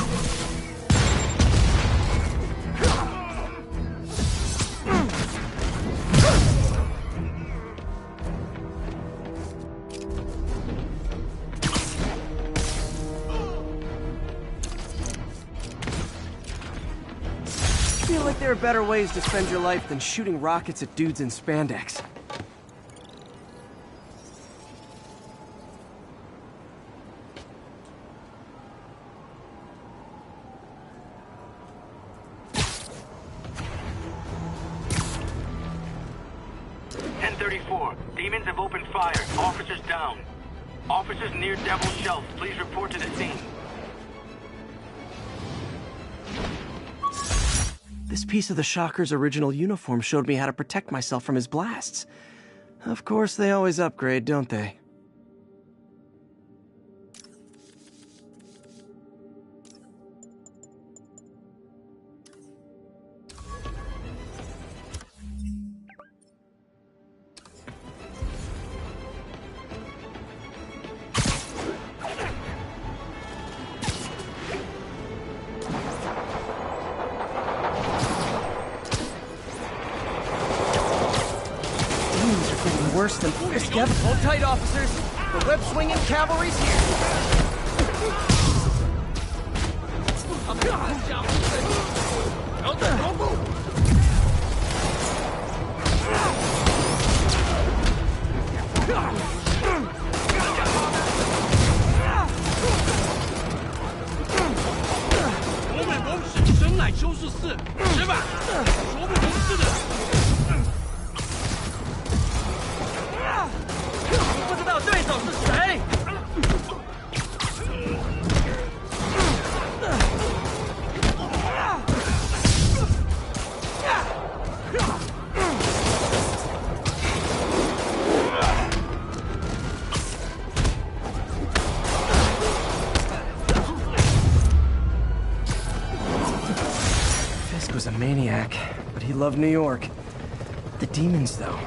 I feel like there are better ways to spend your life than shooting rockets at dudes in spandex. Demons have opened fire. Officers down. Officers near Devil's Shelf, please report to the scene. This piece of the Shocker's original uniform showed me how to protect myself from his blasts. Of course, they always upgrade, don't they? Things are getting worse than Fisk ever. Hold tight, officers. The web-swinging cavalry's here. Was a maniac, but he loved New York. The demons, though,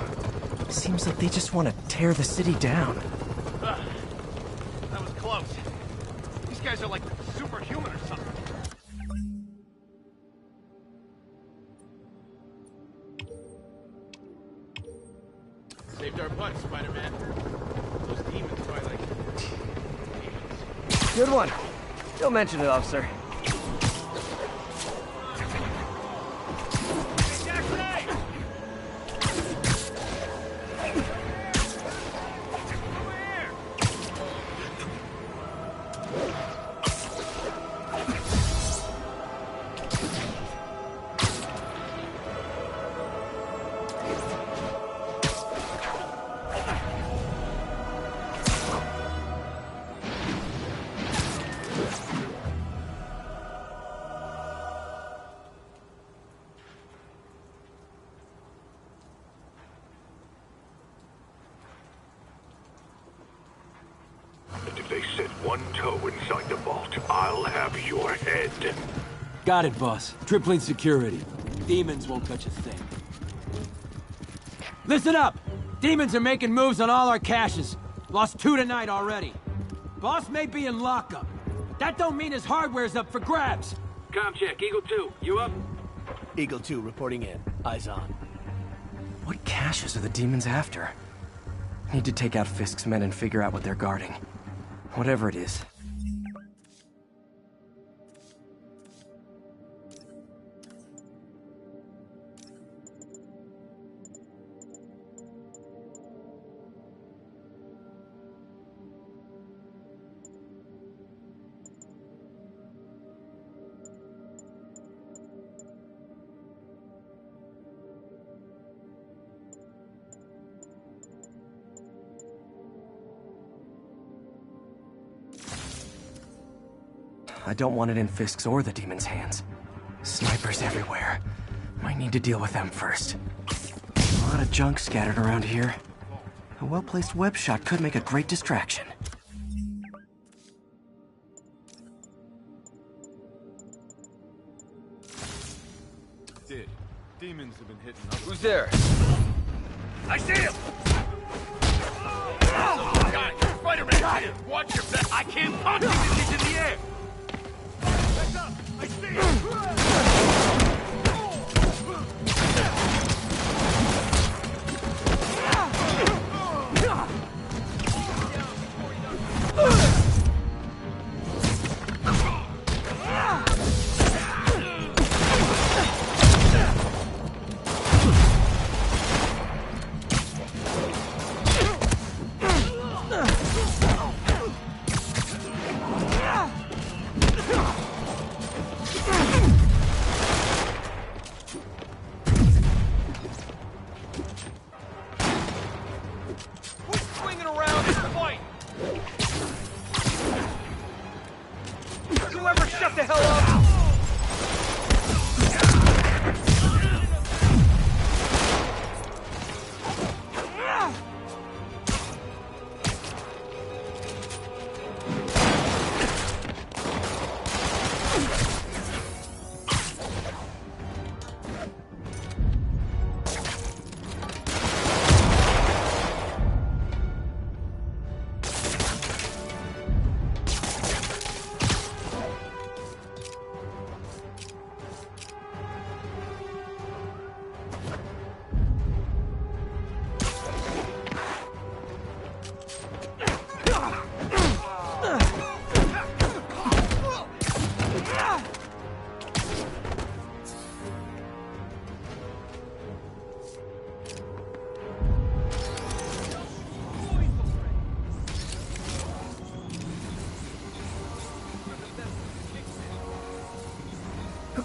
seems like they just want to tear the city down. That was close. These guys are like superhuman or something. Saved our butts, Spider-Man. Those demons probably like demons. Good one. Don't mention it, officer. Inside the vault, I'll have your head. Got it, boss. Tripling security. Demons won't touch a thing. Listen up! Demons are making moves on all our caches. Lost 2 tonight already. Boss may be in lockup, but that don't mean his hardware's up for grabs. Com check, Eagle 2, you up? Eagle 2 reporting in. Eyes on. What caches are the demons after? Need to take out Fisk's men and figure out what they're guarding. Whatever it is. I don't want it in Fisk's or the demons' hands. Snipers everywhere. Might need to deal with them first. A lot of junk scattered around here. A well-placed web shot could make a great distraction. Dude, demons have been hitting up. Who's there? I see him! Oh, God, Spider-Man! Got him! Watch your back! I can't punch him if he's in the air! Heads up! I see him!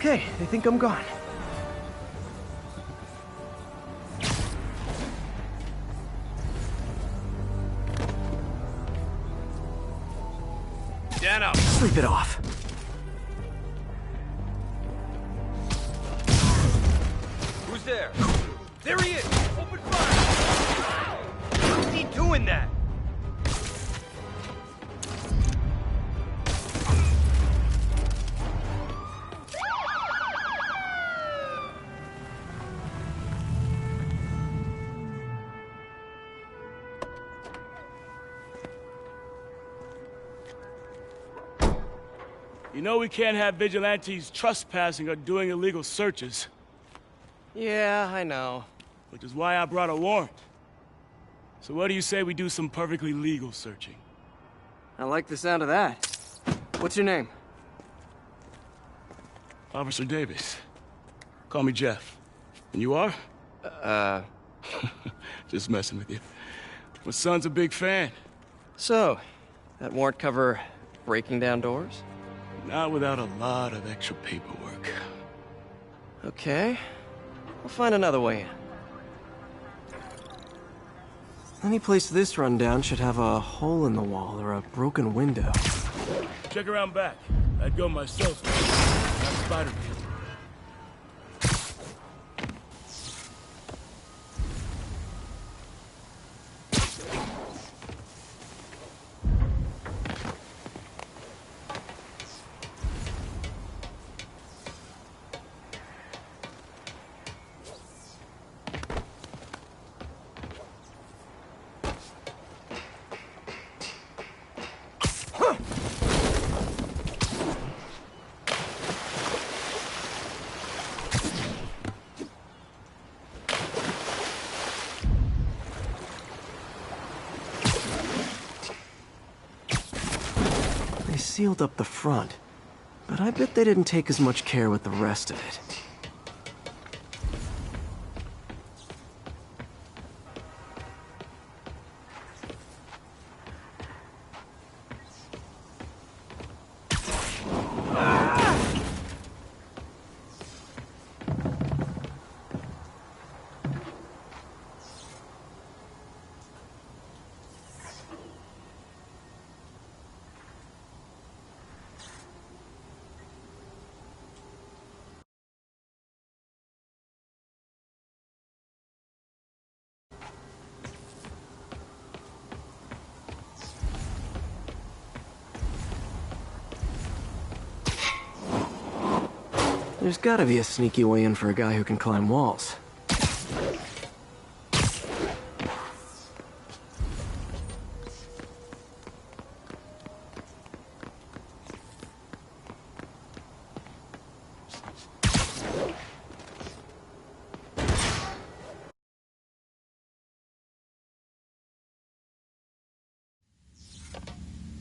Okay, they think I'm gone. Dano! Sleep it off. Who's there? There he is! Open fire! How's he doing that? You know we can't have vigilantes trespassing or doing illegal searches. Yeah, I know. Which is why I brought a warrant. So what do you say we do some perfectly legal searching? I like the sound of that. What's your name? Officer Davis. Call me Jeff. And you are? Just messing with you. My son's a big fan. So, that warrant cover breaking down doors? Not without a lot of extra paperwork. Okay. We'll find another way in. Any place this rundown should have a hole in the wall or a broken window. Check around back. I'd go myself. Not Spiderman. Sealed up the front, but I bet they didn't take as much care with the rest of it. There's gotta be a sneaky way in for a guy who can climb walls.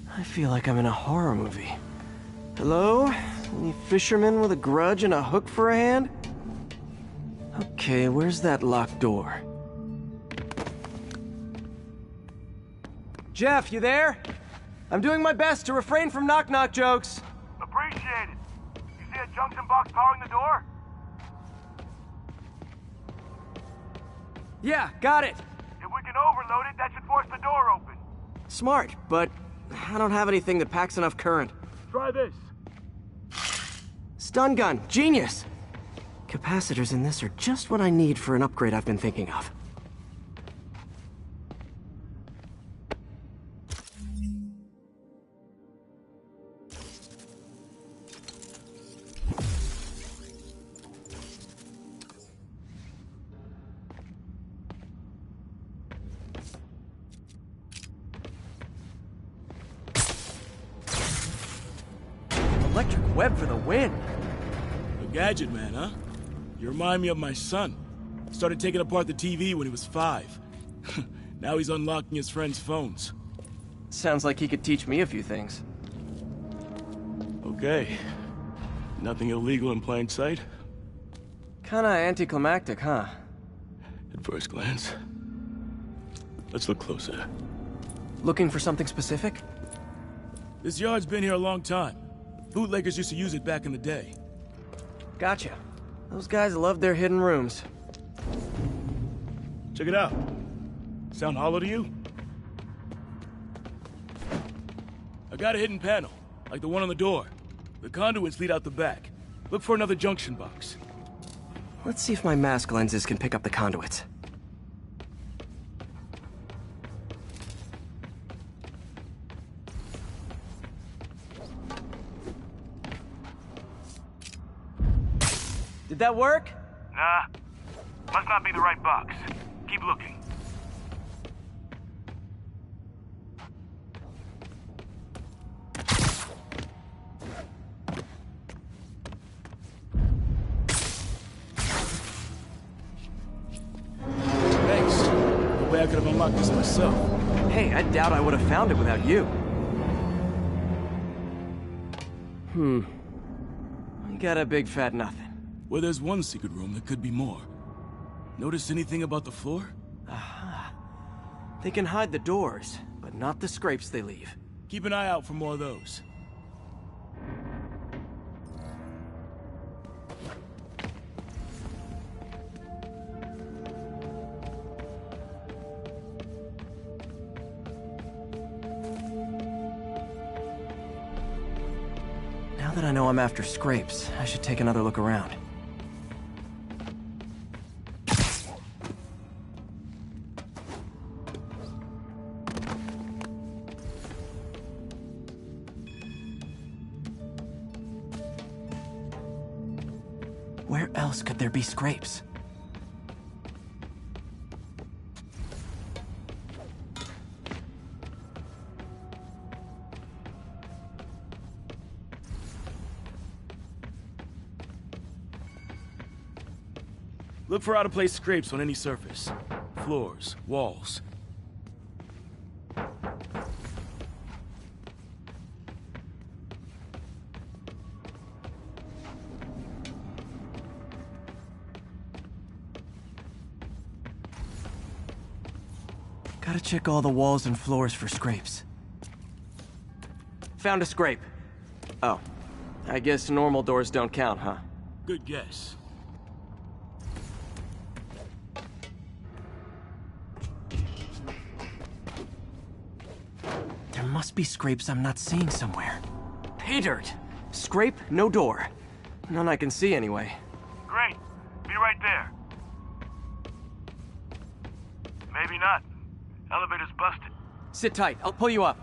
I feel like I'm in a horror movie. Hello? Any fisherman with a grudge and a hook for a hand? Okay, where's that locked door? Jeff, you there? I'm doing my best to refrain from knock-knock jokes. Appreciate it. You see a junction box powering the door? Yeah, got it. If we can overload it, that should force the door open. Smart, but I don't have anything that packs enough current. Try this. Stun gun, genius! Capacitors in this are just what I need for an upgrade I've been thinking of. Electric web for the win! A gadget man, huh? You remind me of my son. Started taking apart the TV when he was 5. Now he's unlocking his friends' phones. Sounds like he could teach me a few things. Okay. Nothing illegal in plain sight? Kinda anticlimactic, huh? At first glance. Let's look closer. Looking for something specific? This yard's been here a long time. Bootleggers used to use it back in the day. Gotcha. Those guys love their hidden rooms. Check it out. Sound hollow to you? I got a hidden panel, like the one on the door. The conduits lead out the back. Look for another junction box. Let's see if my mask lenses can pick up the conduits. Did that work? Nah. Must not be the right box. Keep looking. Thanks. No way I could have unlocked this myself. Hey, I doubt I would have found it without you. You got a big fat nothing. Well, there's one secret room, there could be more. Notice anything about the floor? Aha. They can hide the doors, but not the scrapes they leave. Keep an eye out for more of those. Now that I know I'm after scrapes, I should take another look around. Where else could there be scrapes? Look for out-of-place scrapes on any surface. Floors, walls. Gotta check all the walls and floors for scrapes. Found a scrape. Oh. I guess normal doors don't count, huh? Good guess. There must be scrapes I'm not seeing somewhere. Pay dirt! Scrape, no door. None I can see anyway. Great. Be right there. Maybe not. Elevator's busted. Sit tight, I'll pull you up.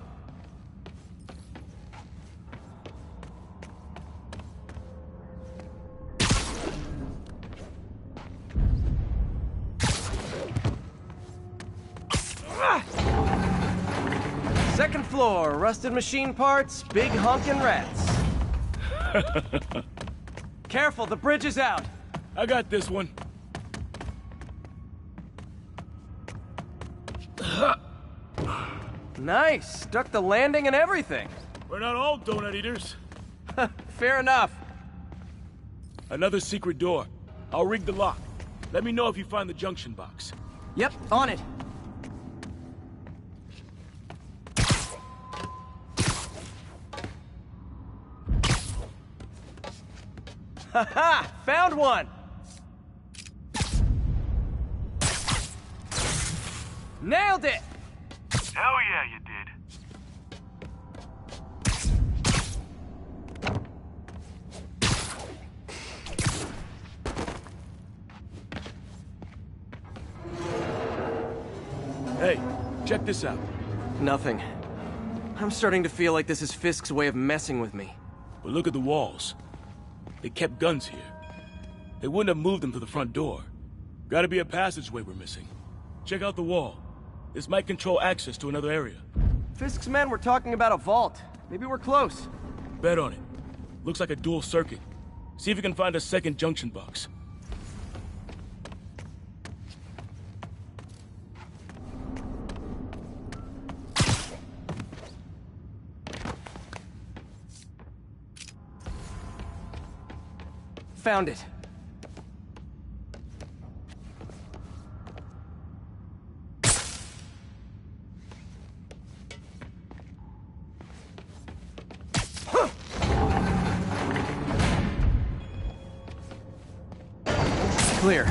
Second floor, rusted machine parts, big honkin' rats. Careful, the bridge is out. I got this one. Nice, stuck the landing and everything. We're not all donut eaters. Fair enough. Another secret door. I'll rig the lock. Let me know if you find the junction box. Yep, on it. Haha! Found one! Nailed it! Hell yeah, you did. Hey, check this out. Nothing. I'm starting to feel like this is Fisk's way of messing with me. But look at the walls. They kept guns here. They wouldn't have moved them to the front door. Gotta be a passageway we're missing. Check out the wall. This might control access to another area. Fisk's men were talking about a vault. Maybe we're close. Bet on it. Looks like a dual circuit. See if you can find a second junction box. Found it. clear.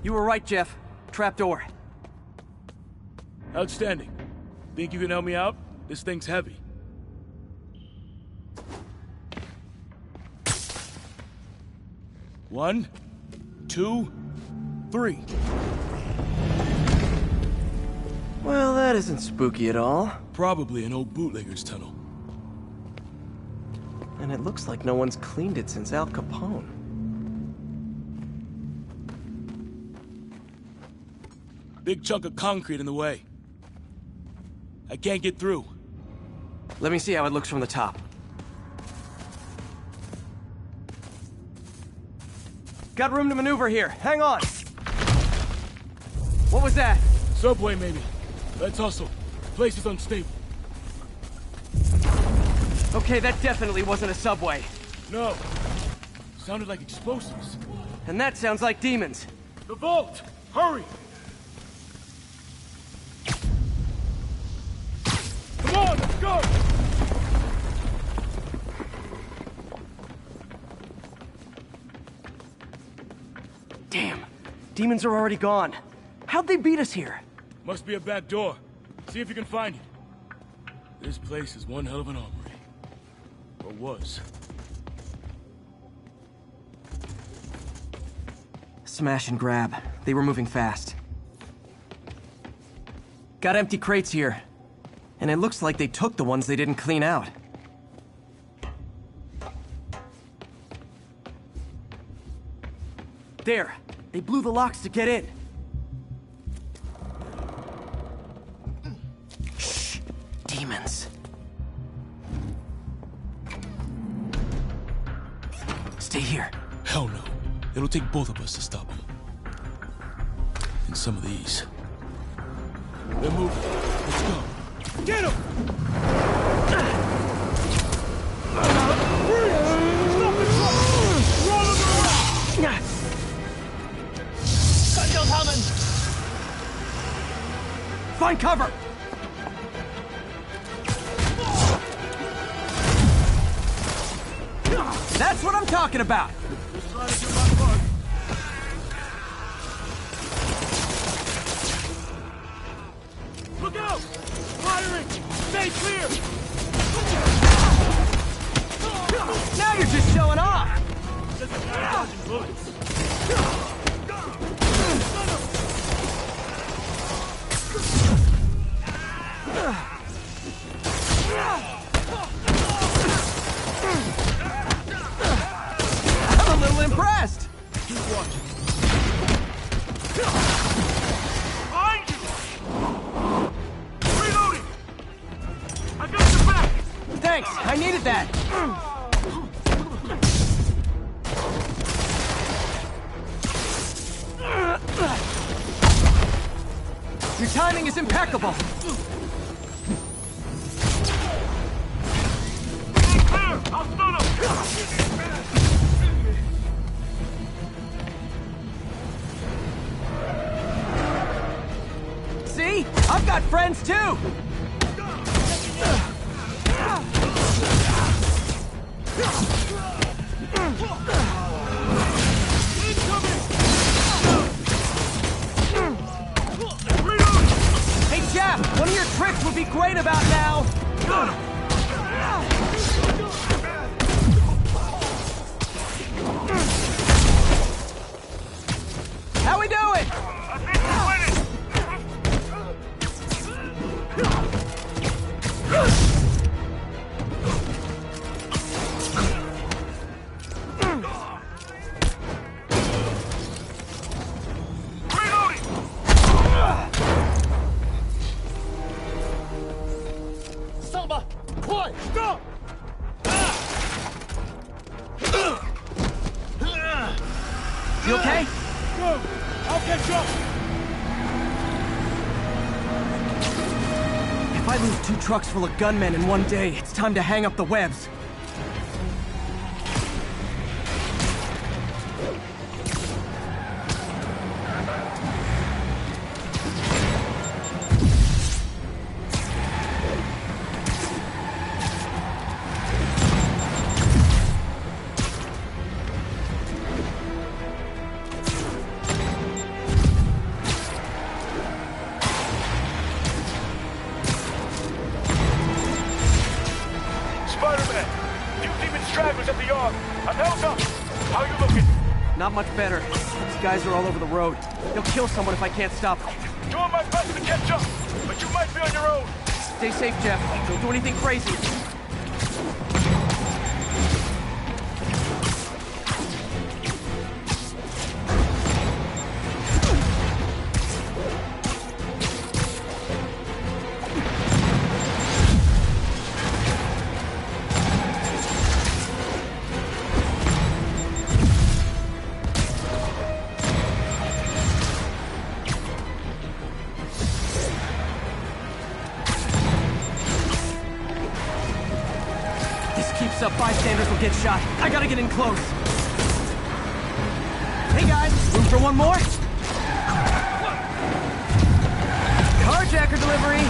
You were right, Jeff. Trapdoor. Outstanding. Think you can help me out? This thing's heavy. One, 2, 3. Well, that isn't spooky at all. Probably an old bootlegger's tunnel. And it looks like no one's cleaned it since Al Capone. Big chunk of concrete in the way. I can't get through. Let me see how it looks from the top. Got room to maneuver here. Hang on. What was that? Subway, maybe. Let's hustle. Place is unstable. Okay, that definitely wasn't a subway. No. Sounded like explosives. And that sounds like demons. The vault! Hurry! Come on, let's go! Damn. Demons are already gone. How'd they beat us here? Must be a back door. See if you can find it. This place is one hell of an armory. Or was. Smash and grab. They were moving fast. Got empty crates here. And it looks like they took the ones they didn't clean out. There. They blew the locks to get in. Shh. Demons. Stay here. Hell no. It'll take both of us to stop them. And some of these. They're moving. Let's go. Get him! Find cover! That's what I'm talking about! Look out! Firing! Stay clear! Now you're just showing off! Just a guy dodging bullets. I'm a little impressed! Keep watching. Behind you! Reloading! I got your back! Thanks, I needed that! Your timing is impeccable! Stay clear! I'll stun him! See? I've got friends too! Hey Jeff, one of your tricks would be great about now! How we doing? I think we're winning! Reloading! Samba! Quiet! Stop! You okay? Go! I'll catch up! If I lose 2 trucks full of gunmen in one day, it's time to hang up the webs. I'm held up. How you looking? Not much better. These guys are all over the road. They'll kill someone if I can't stop them. Doing my best to catch up, but you might be on your own. Stay safe, Jeff. Don't do anything crazy. Up, bystanders will get shot. I gotta get in close. Hey guys, room for one more? Carjacker delivery.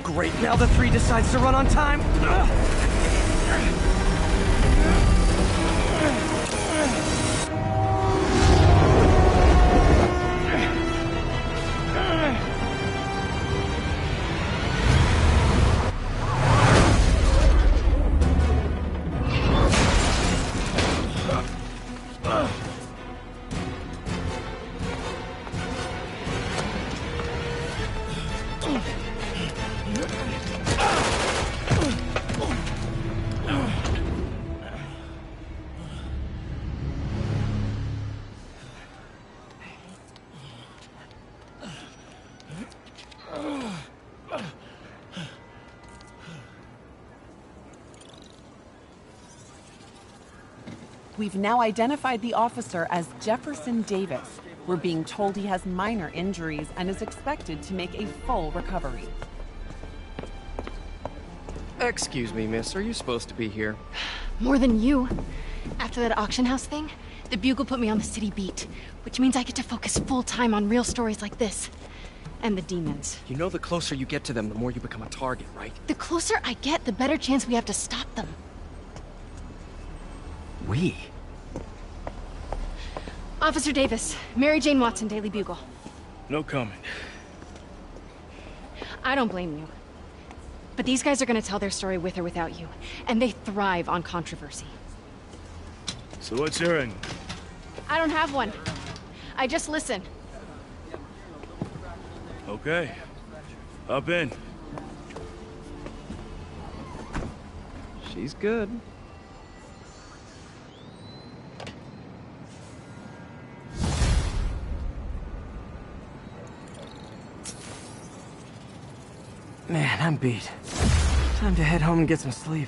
Great, now the 3 decides to run on time. We've now identified the officer as Jefferson Davis. We're being told he has minor injuries and is expected to make a full recovery. Excuse me, miss. Are you supposed to be here? More than you. After that auction house thing, the Bugle put me on the city beat, which means I get to focus full-time on real stories like this. And the demons. You know the closer you get to them, the more you become a target, right? The closer I get, the better chance we have to stop them. We? Officer Davis, Mary Jane Watson, Daily Bugle. No comment. I don't blame you. But these guys are gonna tell their story with or without you, and they thrive on controversy. So what's your end? I don't have one. I just listen. Okay. Up in. She's good. Man, I'm beat. Time to head home and get some sleep.